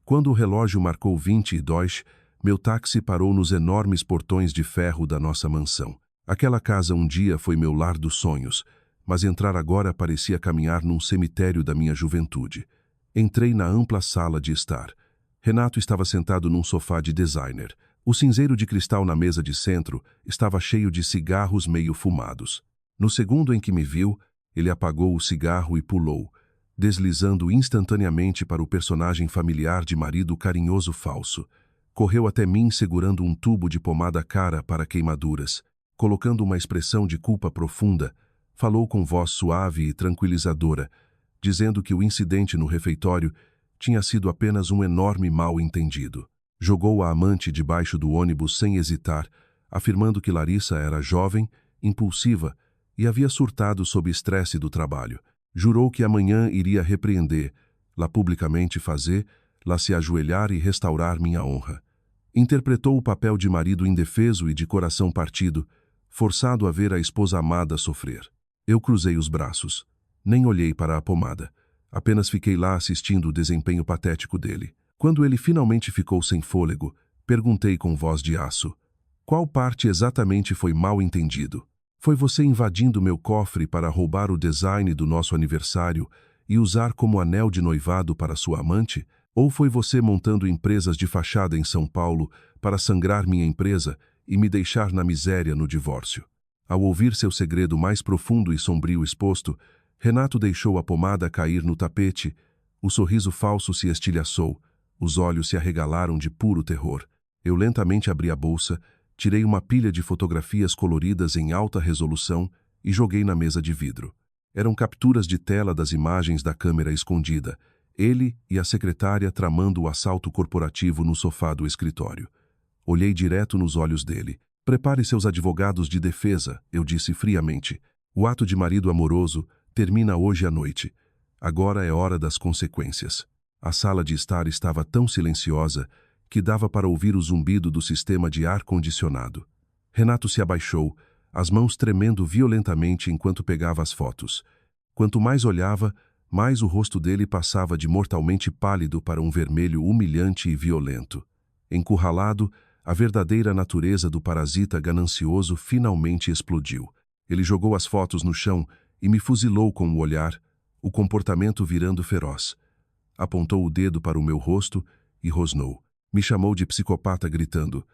Quando o relógio marcou 22, meu táxi parou nos enormes portões de ferro da nossa mansão. Aquela casa um dia foi meu lar dos sonhos, mas entrar agora parecia caminhar num cemitério da minha juventude. Entrei na ampla sala de estar. Renato estava sentado num sofá de designer. O cinzeiro de cristal na mesa de centro estava cheio de cigarros meio fumados. No segundo em que me viu, ele apagou o cigarro e pulou, deslizando instantaneamente para o personagem familiar de marido carinhoso falso. Correu até mim segurando um tubo de pomada cara para queimaduras. Colocando uma expressão de culpa profunda, falou com voz suave e tranquilizadora, dizendo que o incidente no refeitório tinha sido apenas um enorme mal-entendido. Jogou a amante debaixo do ônibus sem hesitar, afirmando que Larissa era jovem, impulsiva e havia surtado sob estresse do trabalho. Jurou que amanhã iria repreender, lá publicamente fazer, lá se ajoelhar e restaurar minha honra. Interpretou o papel de marido indefeso e de coração partido, forçado a ver a esposa amada sofrer. Eu cruzei os braços. Nem olhei para a pomada. Apenas fiquei lá assistindo o desempenho patético dele. Quando ele finalmente ficou sem fôlego, perguntei com voz de aço: qual parte exatamente foi mal entendido? Foi você invadindo meu cofre para roubar o design do nosso aniversário e usar como anel de noivado para sua amante? Ou foi você montando empresas de fachada em São Paulo para sangrar minha empresa e me deixar na miséria no divórcio? Ao ouvir seu segredo mais profundo e sombrio exposto, Renato deixou a pomada cair no tapete, o sorriso falso se estilhaçou, os olhos se arregalaram de puro terror. Eu lentamente abri a bolsa, Tirei uma pilha de fotografias coloridas em alta resolução e joguei na mesa de vidro. Eram capturas de tela das imagens da câmera escondida, ele e a secretária tramando o assalto corporativo no sofá do escritório. Olhei direto nos olhos dele. Prepare seus advogados de defesa, eu disse friamente. O ato de marido amoroso termina hoje à noite. Agora é hora das consequências. A sala de estar estava tão silenciosa que dava para ouvir o zumbido do sistema de ar-condicionado. Renato se abaixou, as mãos tremendo violentamente enquanto pegava as fotos. Quanto mais olhava, mais o rosto dele passava de mortalmente pálido para um vermelho humilhante e violento. Encurralado, a verdadeira natureza do parasita ganancioso finalmente explodiu. Ele jogou as fotos no chão e me fuzilou com o olhar, o comportamento virando feroz. Apontou o dedo para o meu rosto e rosnou. Me chamou de psicopata gritando.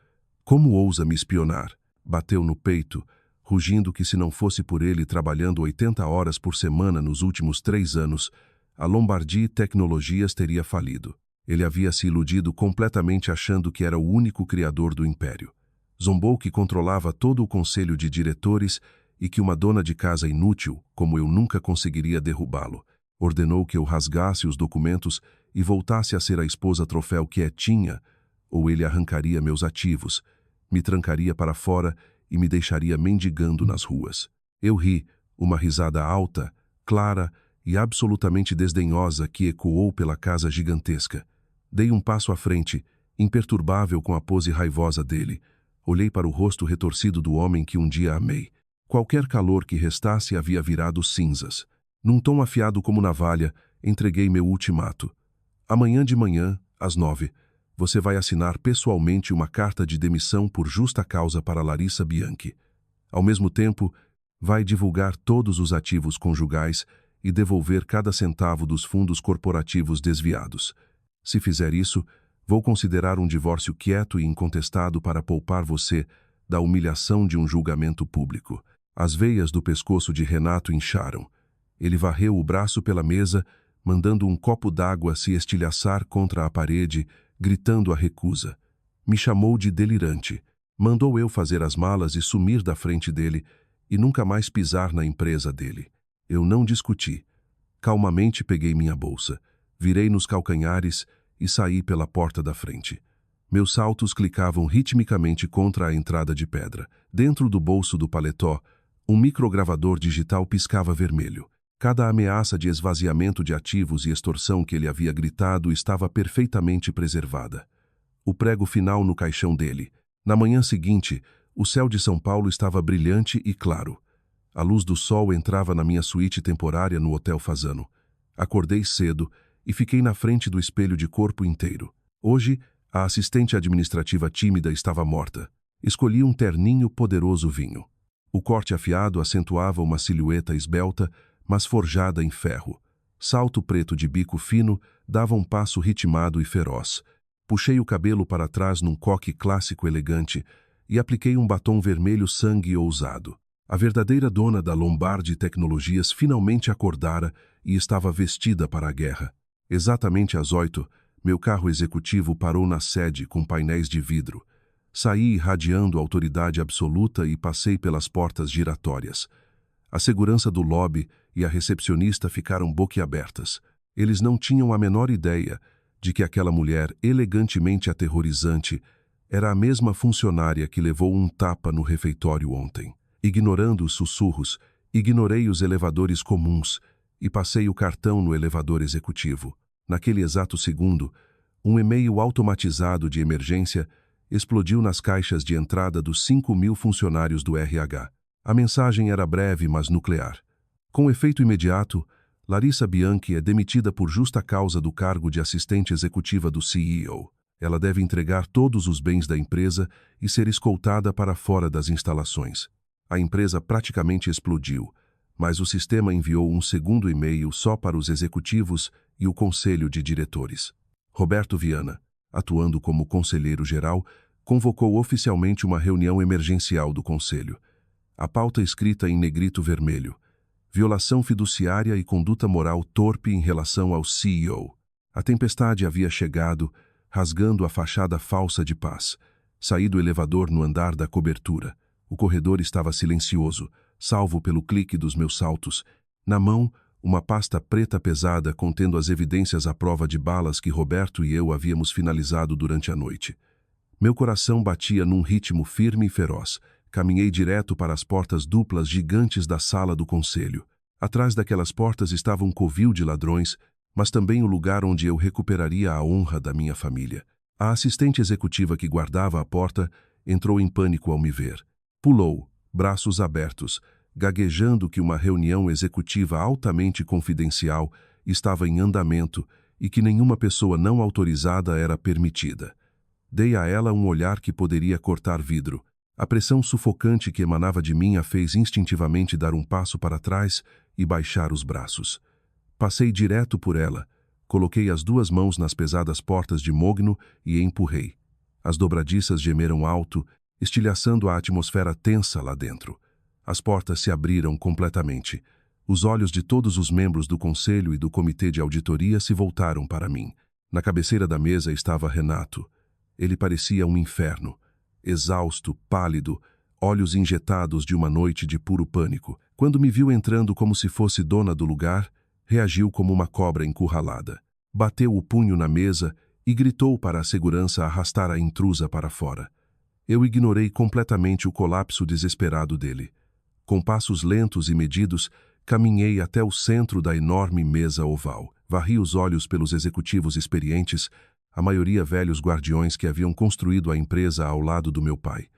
Como ousa me espionar? Bateu no peito, rugindo que se não fosse por ele trabalhando 80 horas por semana nos últimos 3 anos, a Lombardi Tecnologias teria falido. Ele havia se iludido completamente achando que era o único criador do império. Zombou que controlava todo o conselho de diretores e que uma dona de casa inútil, como eu, nunca conseguiria derrubá-lo. Ordenou que eu rasgasse os documentos e voltasse a ser a esposa troféu que tinha, ou ele arrancaria meus ativos, me trancaria para fora e me deixaria mendigando nas ruas. Eu ri, uma risada alta, clara e absolutamente desdenhosa que ecoou pela casa gigantesca. Dei um passo à frente, imperturbável com a pose raivosa dele. Olhei para o rosto retorcido do homem que um dia amei. Qualquer calor que restasse havia virado cinzas. Num tom afiado como navalha, entreguei meu ultimato. Amanhã de manhã, às 9, você vai assinar pessoalmente uma carta de demissão por justa causa para Larissa Bianchi. Ao mesmo tempo, vai divulgar todos os ativos conjugais e devolver cada centavo dos fundos corporativos desviados. Se fizer isso, vou considerar um divórcio quieto e incontestado para poupar você da humilhação de um julgamento público. As veias do pescoço de Renato incharam. Ele varreu o braço pela mesa, mandando um copo d'água se estilhaçar contra a parede, gritando a recusa. Me chamou de delirante. Mandou eu fazer as malas e sumir da frente dele e nunca mais pisar na empresa dele. Eu não discuti. Calmamente peguei minha bolsa, virei nos calcanhares e saí pela porta da frente. Meus saltos clicavam ritmicamente contra a entrada de pedra. Dentro do bolso do paletó, um microgravador digital piscava vermelho. Cada ameaça de esvaziamento de ativos e extorsão que ele havia gritado estava perfeitamente preservada. O prego final no caixão dele. Na manhã seguinte, o céu de São Paulo estava brilhante e claro. A luz do sol entrava na minha suíte temporária no Hotel Fasano. Acordei cedo e fiquei na frente do espelho de corpo inteiro. Hoje, a assistente administrativa tímida estava morta. Escolhi um terninho poderoso vinho. O corte afiado acentuava uma silhueta esbelta, mas forjada em ferro. Salto preto de bico fino dava um passo ritmado e feroz. Puxei o cabelo para trás num coque clássico elegante e apliquei um batom vermelho sangue ousado. A verdadeira dona da Lombardi Tecnologias finalmente acordara e estava vestida para a guerra. Exatamente às 8, meu carro executivo parou na sede com painéis de vidro. Saí irradiando autoridade absoluta e passei pelas portas giratórias. A segurança do lobby e a recepcionista ficaram boquiabertas. Eles não tinham a menor ideia de que aquela mulher elegantemente aterrorizante era a mesma funcionária que levou um tapa no refeitório ontem. Ignorando os sussurros, ignorei os elevadores comuns e passei o cartão no elevador executivo. Naquele exato segundo, um e-mail automatizado de emergência explodiu nas caixas de entrada dos 5.000 funcionários do RH. A mensagem era breve, mas nuclear. Com efeito imediato, Larissa Bianchi é demitida por justa causa do cargo de assistente executiva do CEO. Ela deve entregar todos os bens da empresa e ser escoltada para fora das instalações. A empresa praticamente explodiu, mas o sistema enviou um segundo e-mail só para os executivos e o conselho de diretores. Roberto Viana, atuando como conselheiro-geral, convocou oficialmente uma reunião emergencial do conselho. A pauta escrita em negrito vermelho: violação fiduciária e conduta moral torpe em relação ao CEO. A tempestade havia chegado, rasgando a fachada falsa de paz. Saí do elevador no andar da cobertura. O corredor estava silencioso, salvo pelo clique dos meus saltos. Na mão, uma pasta preta pesada contendo as evidências à prova de balas que Roberto e eu havíamos finalizado durante a noite. Meu coração batia num ritmo firme e feroz. Caminhei direto para as portas duplas gigantes da sala do conselho. Atrás daquelas portas estava um covil de ladrões, mas também o lugar onde eu recuperaria a honra da minha família. A assistente executiva que guardava a porta entrou em pânico ao me ver. Pulou, braços abertos, gaguejando que uma reunião executiva altamente confidencial estava em andamento e que nenhuma pessoa não autorizada era permitida. Dei a ela um olhar que poderia cortar vidro. A pressão sufocante que emanava de mim a fez instintivamente dar um passo para trás e baixar os braços. Passei direto por ela, coloquei as duas mãos nas pesadas portas de mogno e empurrei. As dobradiças gemeram alto, estilhaçando a atmosfera tensa lá dentro. As portas se abriram completamente. Os olhos de todos os membros do conselho e do comitê de auditoria se voltaram para mim. Na cabeceira da mesa estava Renato. Ele parecia um inferno. Exausto, pálido, olhos injetados de uma noite de puro pânico. Quando me viu entrando como se fosse dona do lugar, reagiu como uma cobra encurralada. Bateu o punho na mesa e gritou para a segurança arrastar a intrusa para fora. Eu ignorei completamente o colapso desesperado dele. Com passos lentos e medidos, caminhei até o centro da enorme mesa oval. Varri os olhos pelos executivos experientes, a maioria velhos guardiões que haviam construído a empresa ao lado do meu pai.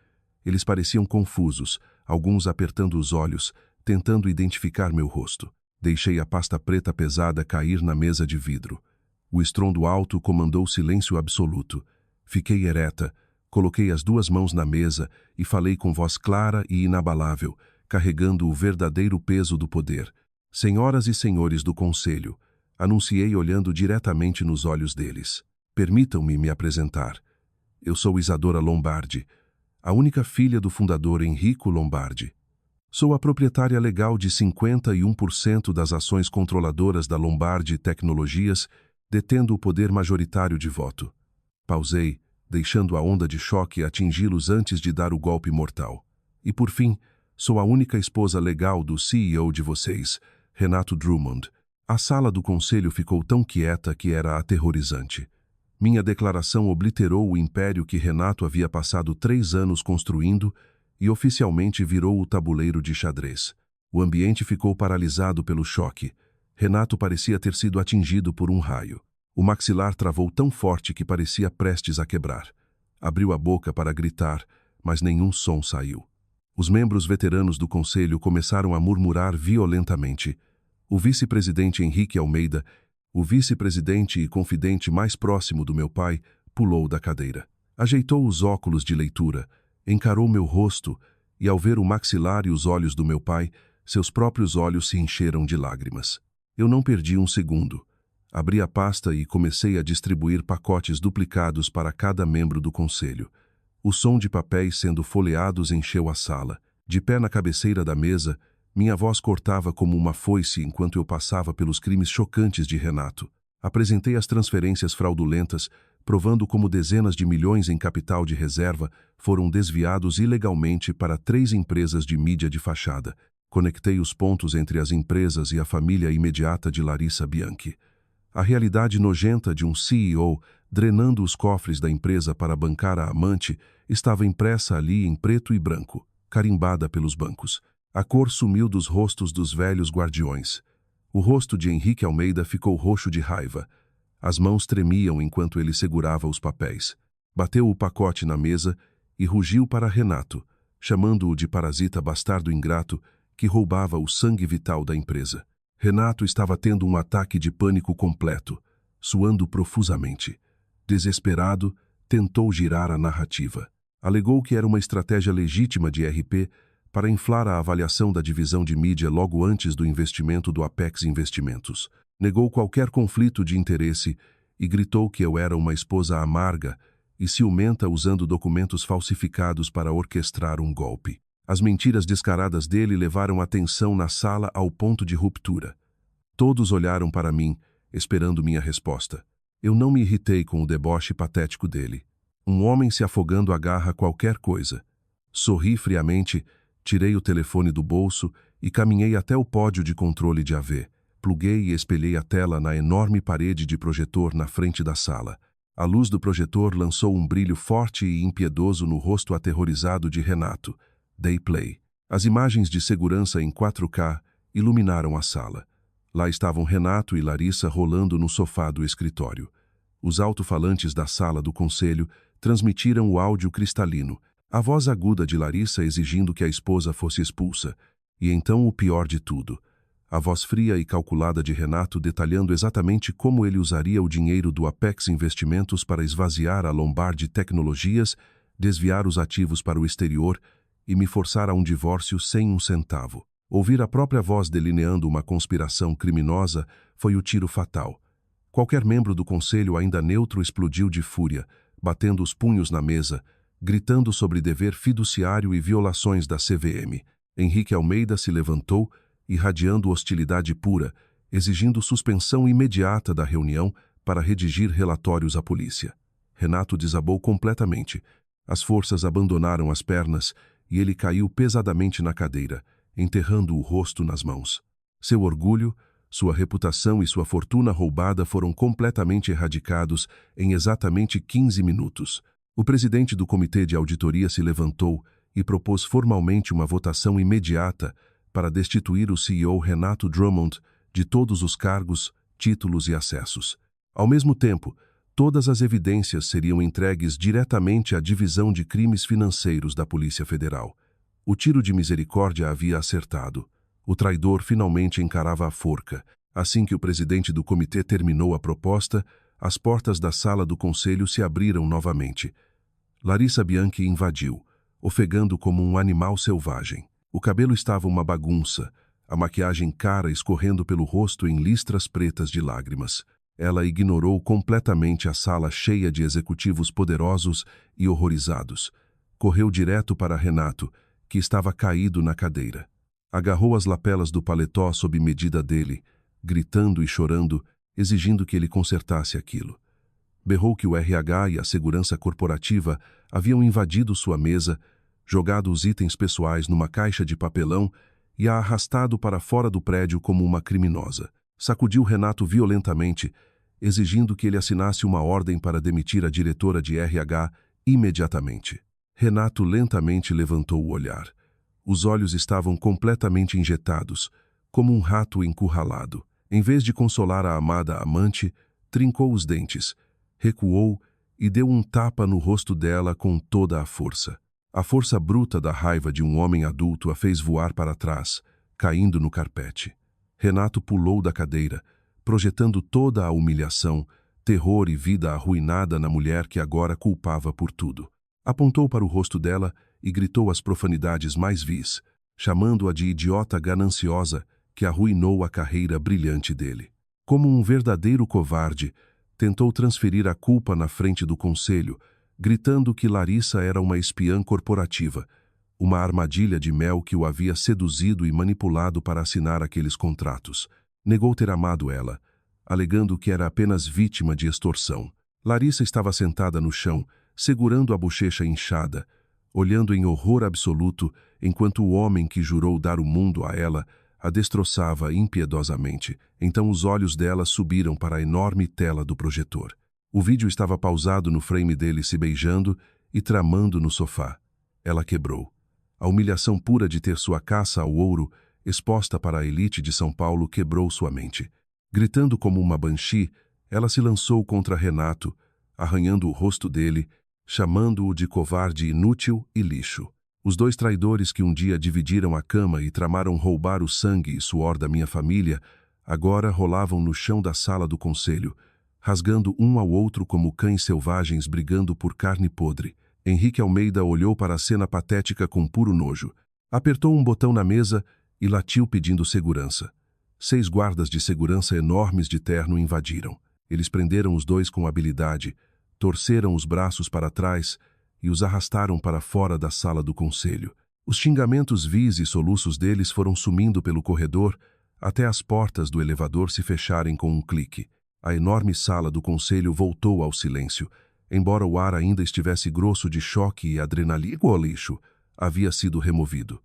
Eles pareciam confusos, alguns apertando os olhos, tentando identificar meu rosto. Deixei a pasta preta pesada cair na mesa de vidro. O estrondo alto comandou silêncio absoluto. Fiquei ereta, coloquei as duas mãos na mesa e falei com voz clara e inabalável, carregando o verdadeiro peso do poder. Senhoras e senhores do conselho, anunciei olhando diretamente nos olhos deles. Permitam-me me apresentar. Eu sou Isadora Lombardi, a única filha do fundador Enrico Lombardi. Sou a proprietária legal de 51% das ações controladoras da Lombardi Tecnologias, detendo o poder majoritário de voto. Pausei, deixando a onda de choque atingi-los antes de dar o golpe mortal. E por fim, sou a única esposa legal do CEO de vocês, Renato Drummond. A sala do conselho ficou tão quieta que era aterrorizante. Minha declaração obliterou o império que Renato havia passado 3 anos construindo e oficialmente virou o tabuleiro de xadrez. O ambiente ficou paralisado pelo choque. Renato parecia ter sido atingido por um raio. O maxilar travou tão forte que parecia prestes a quebrar. Abriu a boca para gritar, mas nenhum som saiu. Os membros veteranos do conselho começaram a murmurar violentamente. O vice-presidente Henrique Almeida, o vice-presidente e confidente mais próximo do meu pai, pulou da cadeira. Ajeitou os óculos de leitura, encarou meu rosto e, ao ver o maxilar e os olhos do meu pai, seus próprios olhos se encheram de lágrimas. Eu não perdi um segundo. Abri a pasta e comecei a distribuir pacotes duplicados para cada membro do conselho. O som de papéis sendo folheados encheu a sala. De pé na cabeceira da mesa, minha voz cortava como uma foice enquanto eu passava pelos crimes chocantes de Renato. Apresentei as transferências fraudulentas, provando como dezenas de milhões em capital de reserva foram desviados ilegalmente para 3 empresas de mídia de fachada. Conectei os pontos entre as empresas e a família imediata de Larissa Bianchi. A realidade nojenta de um CEO drenando os cofres da empresa para bancar a amante estava impressa ali em preto e branco, carimbada pelos bancos. A cor sumiu dos rostos dos velhos guardiões. O rosto de Henrique Almeida ficou roxo de raiva. As mãos tremiam enquanto ele segurava os papéis. Bateu o pacote na mesa e rugiu para Renato, chamando-o de parasita bastardo ingrato que roubava o sangue vital da empresa. Renato estava tendo um ataque de pânico completo, suando profusamente. Desesperado, tentou girar a narrativa. Alegou que era uma estratégia legítima de RP para inflar a avaliação da divisão de mídia logo antes do investimento do Apex Investimentos. Negou qualquer conflito de interesse e gritou que eu era uma esposa amarga e ciumenta usando documentos falsificados para orquestrar um golpe. As mentiras descaradas dele levaram a tensão na sala ao ponto de ruptura. Todos olharam para mim, esperando minha resposta. Eu não me irritei com o deboche patético dele. Um homem se afogando agarra qualquer coisa. Sorri friamente, tirei o telefone do bolso e caminhei até o pódio de controle de AV. Pluguei e espelhei a tela na enorme parede de projetor na frente da sala. A luz do projetor lançou um brilho forte e impiedoso no rosto aterrorizado de Renato. Dei play. As imagens de segurança em 4K iluminaram a sala. Lá estavam Renato e Larissa rolando no sofá do escritório. Os alto-falantes da sala do conselho transmitiram o áudio cristalino, a voz aguda de Larissa exigindo que a esposa fosse expulsa. E então o pior de tudo. A voz fria e calculada de Renato detalhando exatamente como ele usaria o dinheiro do Apex Investimentos para esvaziar a Lombard Tecnologias, desviar os ativos para o exterior e me forçar a um divórcio sem um centavo. Ouvir a própria voz delineando uma conspiração criminosa foi o tiro fatal. Qualquer membro do conselho ainda neutro explodiu de fúria, batendo os punhos na mesa, gritando sobre dever fiduciário e violações da CVM. Henrique Almeida se levantou, irradiando hostilidade pura, exigindo suspensão imediata da reunião para redigir relatórios à polícia. Renato desabou completamente. As forças abandonaram as pernas e ele caiu pesadamente na cadeira, enterrando o rosto nas mãos. Seu orgulho, sua reputação e sua fortuna roubada foram completamente erradicados em exatamente 15 minutos. O presidente do comitê de auditoria se levantou e propôs formalmente uma votação imediata para destituir o CEO Renato Drummond de todos os cargos, títulos e acessos. Ao mesmo tempo, todas as evidências seriam entregues diretamente à Divisão de Crimes Financeiros da Polícia Federal. O tiro de misericórdia havia acertado. O traidor finalmente encarava a forca. Assim que o presidente do comitê terminou a proposta, as portas da sala do conselho se abriram novamente. Larissa Bianchi invadiu, ofegando como um animal selvagem. O cabelo estava uma bagunça, a maquiagem cara escorrendo pelo rosto em listras pretas de lágrimas. Ela ignorou completamente a sala cheia de executivos poderosos e horrorizados. Correu direto para Renato, que estava caído na cadeira. Agarrou as lapelas do paletó sob medida dele, gritando e chorando, exigindo que ele consertasse aquilo. Berrou que o RH e a segurança corporativa haviam invadido sua mesa, jogado os itens pessoais numa caixa de papelão e a arrastado para fora do prédio como uma criminosa. Sacudiu Renato violentamente, exigindo que ele assinasse uma ordem para demitir a diretora de RH imediatamente. Renato lentamente levantou o olhar. Os olhos estavam completamente injetados, como um rato encurralado. Em vez de consolar a amada amante, trincou os dentes, recuou e deu um tapa no rosto dela com toda a força. A força bruta da raiva de um homem adulto a fez voar para trás, caindo no carpete. Renato pulou da cadeira, projetando toda a humilhação, terror e vida arruinada na mulher que agora culpava por tudo. Apontou para o rosto dela e gritou as profanidades mais vis, chamando-a de idiota gananciosa que arruinou a carreira brilhante dele. Como um verdadeiro covarde, tentou transferir a culpa na frente do conselho, gritando que Larissa era uma espiã corporativa, uma armadilha de mel que o havia seduzido e manipulado para assinar aqueles contratos. Negou ter amado ela, alegando que era apenas vítima de extorsão. Larissa estava sentada no chão, segurando a bochecha inchada, olhando em horror absoluto enquanto o homem que jurou dar o mundo a ela a destroçava impiedosamente. Então os olhos dela subiram para a enorme tela do projetor. O vídeo estava pausado no frame dele se beijando e tramando no sofá. Ela quebrou. A humilhação pura de ter sua caça ao ouro, exposta para a elite de São Paulo, quebrou sua mente. Gritando como uma banshee, ela se lançou contra Renato, arranhando o rosto dele, chamando-o de covarde inútil e lixo. Os dois traidores que um dia dividiram a cama e tramaram roubar o sangue e suor da minha família, agora rolavam no chão da sala do conselho, rasgando um ao outro como cães selvagens brigando por carne podre. Henrique Almeida olhou para a cena patética com puro nojo. Apertou um botão na mesa e latiu pedindo segurança. 6 guardas de segurança enormes de terno invadiram. Eles prenderam os dois com habilidade, torceram os braços para trás e os arrastaram para fora da sala do conselho. Os xingamentos vis e soluços deles foram sumindo pelo corredor até as portas do elevador se fecharem com um clique. A enorme sala do conselho voltou ao silêncio, Embora o ar ainda estivesse grosso de choque e adrenalina, o lixo havia sido removido.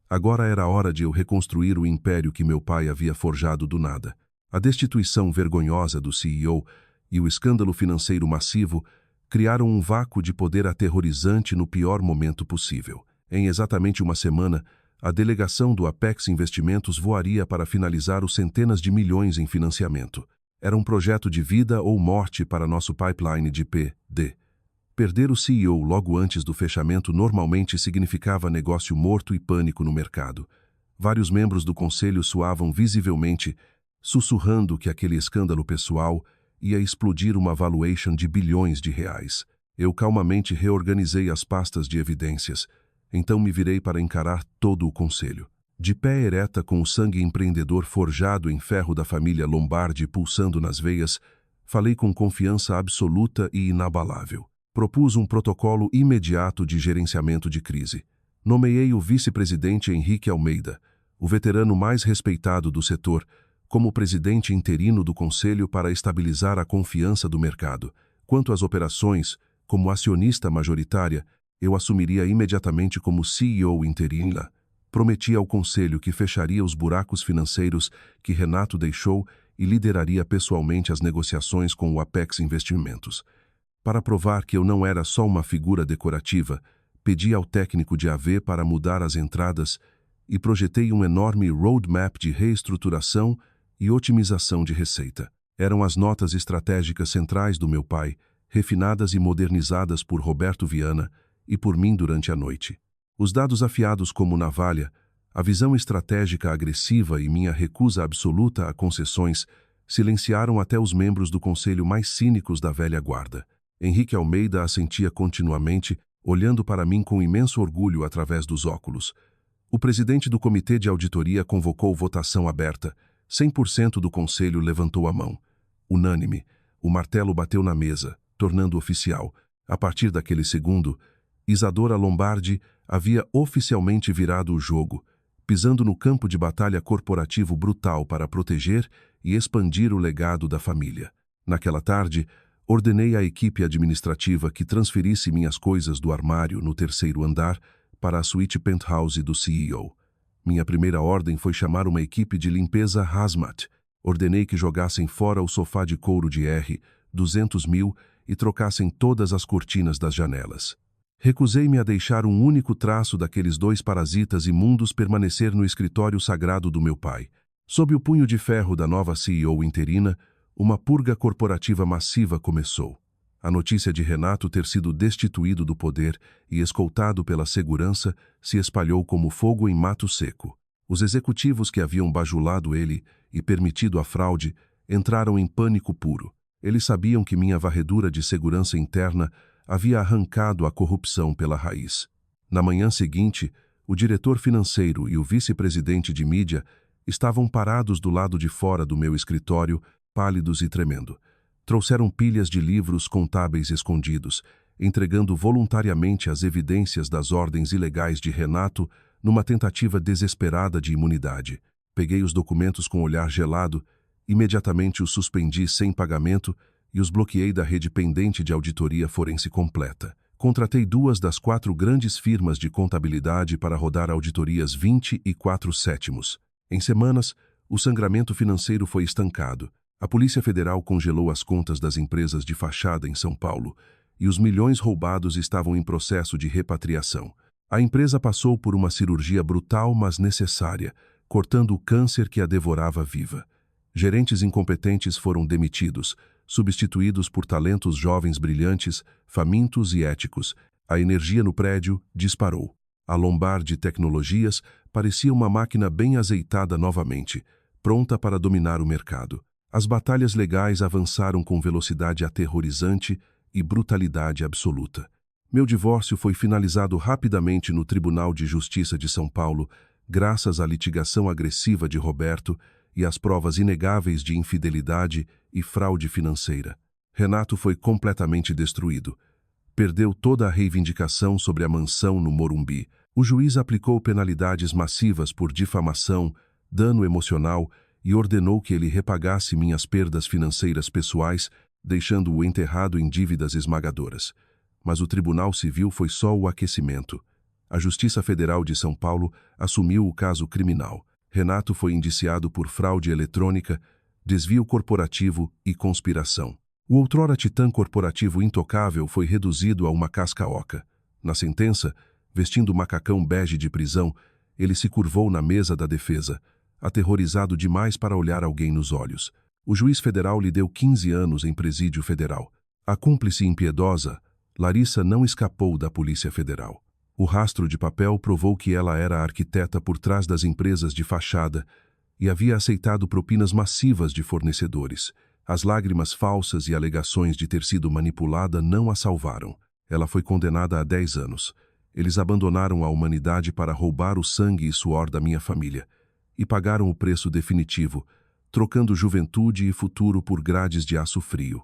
Agora era hora de eu reconstruir o império que meu pai havia forjado do nada. A destituição vergonhosa do CEO e o escândalo financeiro massivo criaram um vácuo de poder aterrorizante no pior momento possível. Em exatamente uma semana, a delegação do Apex Investimentos voaria para finalizar os centenas de milhões em financiamento. Era um projeto de vida ou morte para nosso pipeline de P.D. Perder o CEO logo antes do fechamento normalmente significava negócio morto e pânico no mercado. Vários membros do conselho suavam visivelmente, sussurrando que aquele escândalo pessoal ia explodir uma valuation de bilhões de reais. Eu calmamente reorganizei as pastas de evidências. Então me virei para encarar todo o conselho. De pé ereta com o sangue empreendedor forjado em ferro da família Lombardi pulsando nas veias, falei com confiança absoluta e inabalável. Propus um protocolo imediato de gerenciamento de crise. Nomeei o vice-presidente Henrique Almeida, o veterano mais respeitado do setor, como presidente interino do conselho para estabilizar a confiança do mercado. Quanto às operações, como acionista majoritária, eu assumiria imediatamente como CEO interino. Prometi ao conselho que fecharia os buracos financeiros que Renato deixou e lideraria pessoalmente as negociações com o Apex Investimentos. Para provar que eu não era só uma figura decorativa, pedi ao técnico de AV para mudar as entradas e projetei um enorme roadmap de reestruturação e otimização de receita. Eram as notas estratégicas centrais do meu pai, refinadas e modernizadas por Roberto Viana e por mim durante a noite. Os dados afiados como navalha, a visão estratégica agressiva e minha recusa absoluta a concessões silenciaram até os membros do conselho mais cínicos da velha guarda. Henrique Almeida assentia continuamente, olhando para mim com imenso orgulho através dos óculos. O presidente do comitê de auditoria convocou votação aberta. 100% do conselho levantou a mão. Unânime, o martelo bateu na mesa, tornando oficial. A partir daquele segundo, Isadora Lombardi havia oficialmente virado o jogo, pisando no campo de batalha corporativo brutal para proteger e expandir o legado da família. Naquela tarde, ordenei à equipe administrativa que transferisse minhas coisas do armário no terceiro andar para a suíte penthouse do CEO. Minha primeira ordem foi chamar uma equipe de limpeza hazmat. Ordenei que jogassem fora o sofá de couro de R, 200 mil, e trocassem todas as cortinas das janelas. Recusei-me a deixar um único traço daqueles dois parasitas imundos permanecer no escritório sagrado do meu pai. Sob o punho de ferro da nova CEO interina, uma purga corporativa massiva começou. A notícia de Renato ter sido destituído do poder e escoltado pela segurança se espalhou como fogo em mato seco. Os executivos que haviam bajulado ele e permitido a fraude entraram em pânico puro. Eles sabiam que minha varredura de segurança interna havia arrancado a corrupção pela raiz. Na manhã seguinte, o diretor financeiro e o vice-presidente de mídia estavam parados do lado de fora do meu escritório, pálidos e tremendo. Trouxeram pilhas de livros contábeis escondidos, entregando voluntariamente as evidências das ordens ilegais de Renato numa tentativa desesperada de imunidade. Peguei os documentos com olhar gelado, imediatamente os suspendi sem pagamento e os bloqueei da rede pendente de auditoria forense completa. Contratei 2 das 4 grandes firmas de contabilidade para rodar auditorias 24/7. Em semanas, o sangramento financeiro foi estancado. A Polícia Federal congelou as contas das empresas de fachada em São Paulo e os milhões roubados estavam em processo de repatriação. A empresa passou por uma cirurgia brutal, mas necessária, cortando o câncer que a devorava viva. Gerentes incompetentes foram demitidos, substituídos por talentos jovens brilhantes, famintos e éticos. A energia no prédio disparou. A Lombardi Tecnologias parecia uma máquina bem azeitada novamente, pronta para dominar o mercado. As batalhas legais avançaram com velocidade aterrorizante e brutalidade absoluta. Meu divórcio foi finalizado rapidamente no Tribunal de Justiça de São Paulo, graças à litigação agressiva de Roberto e às provas inegáveis de infidelidade e fraude financeira. Renato foi completamente destruído. Perdeu toda a reivindicação sobre a mansão no Morumbi. O juiz aplicou penalidades massivas por difamação, dano emocional e ordenou que ele repagasse minhas perdas financeiras pessoais deixando-o enterrado em dívidas esmagadoras. Mas o Tribunal Civil foi só o aquecimento. A Justiça Federal de São Paulo assumiu o caso criminal. Renato foi indiciado por fraude eletrônica, desvio corporativo e conspiração. O outrora titã corporativo intocável foi reduzido a uma casca-oca. Na sentença, vestindo macacão bege de prisão, ele se curvou na mesa da defesa, aterrorizado demais para olhar alguém nos olhos. O juiz federal lhe deu 15 anos em presídio federal. A cúmplice impiedosa, Larissa, não escapou da Polícia Federal. O rastro de papel provou que ela era a arquiteta por trás das empresas de fachada e havia aceitado propinas massivas de fornecedores. As lágrimas falsas e alegações de ter sido manipulada não a salvaram. Ela foi condenada a 10 anos. Eles abandonaram a humanidade para roubar o sangue e suor da minha família. E pagaram o preço definitivo, trocando juventude e futuro por grades de aço frio.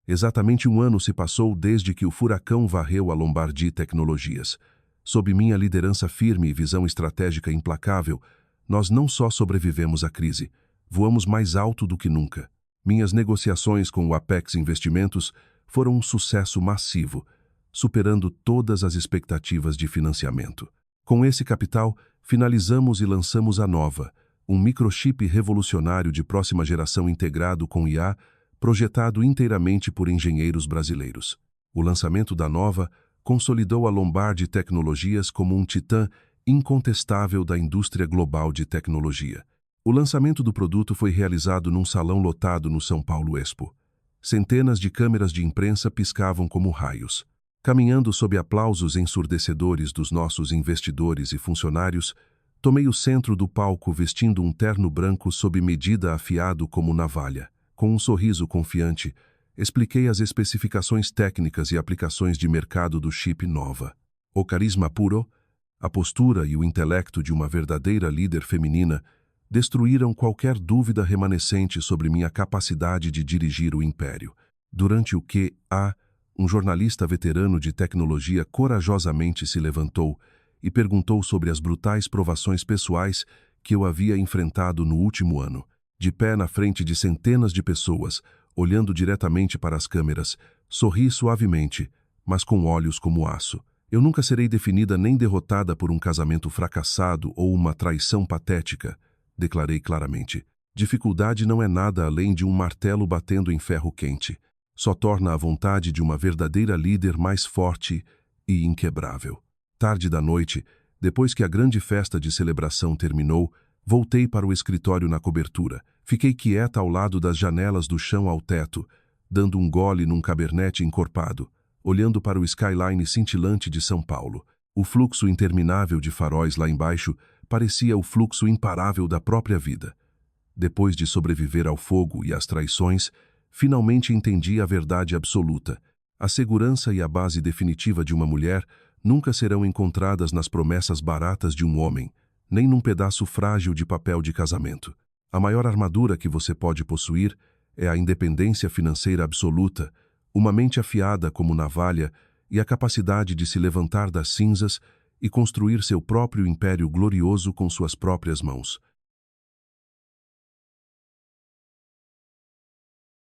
Exatamente 1 ano se passou desde que o furacão varreu a Lombardi Tecnologias. Sob minha liderança firme e visão estratégica implacável, nós não só sobrevivemos à crise, voamos mais alto do que nunca. Minhas negociações com o Apex Investimentos foram um sucesso massivo, superando todas as expectativas de financiamento. Com esse capital, finalizamos e lançamos a Nova, um microchip revolucionário de próxima geração integrado com IA, projetado inteiramente por engenheiros brasileiros. O lançamento da Nova consolidou a Lombardi Tecnologias como um titã incontestável da indústria global de tecnologia. O lançamento do produto foi realizado num salão lotado no São Paulo Expo. Centenas de câmeras de imprensa piscavam como raios. Caminhando sob aplausos ensurdecedores dos nossos investidores e funcionários, tomei o centro do palco vestindo um terno branco sob medida afiado como navalha. Com um sorriso confiante, expliquei as especificações técnicas e aplicações de mercado do chip Nova. O carisma puro, a postura e o intelecto de uma verdadeira líder feminina destruíram qualquer dúvida remanescente sobre minha capacidade de dirigir o império. Durante o QA, um jornalista veterano de tecnologia corajosamente se levantou e perguntou sobre as brutais provações pessoais que eu havia enfrentado no último ano. De pé na frente de centenas de pessoas, olhando diretamente para as câmeras, sorri suavemente, mas com olhos como aço. Eu nunca serei definida nem derrotada por um casamento fracassado ou uma traição patética, declarei claramente. Dificuldade não é nada além de um martelo batendo em ferro quente. Só torna a vontade de uma verdadeira líder mais forte e inquebrável. Tarde da noite, depois que a grande festa de celebração terminou, voltei para o escritório na cobertura. Fiquei quieta ao lado das janelas do chão ao teto, dando um gole num cabernet encorpado, olhando para o skyline cintilante de São Paulo. O fluxo interminável de faróis lá embaixo parecia o fluxo imparável da própria vida. Depois de sobreviver ao fogo e às traições, finalmente entendi a verdade absoluta. A segurança e a base definitiva de uma mulher nunca serão encontradas nas promessas baratas de um homem, nem num pedaço frágil de papel de casamento. A maior armadura que você pode possuir é a independência financeira absoluta, uma mente afiada como navalha e a capacidade de se levantar das cinzas e construir seu próprio império glorioso com suas próprias mãos.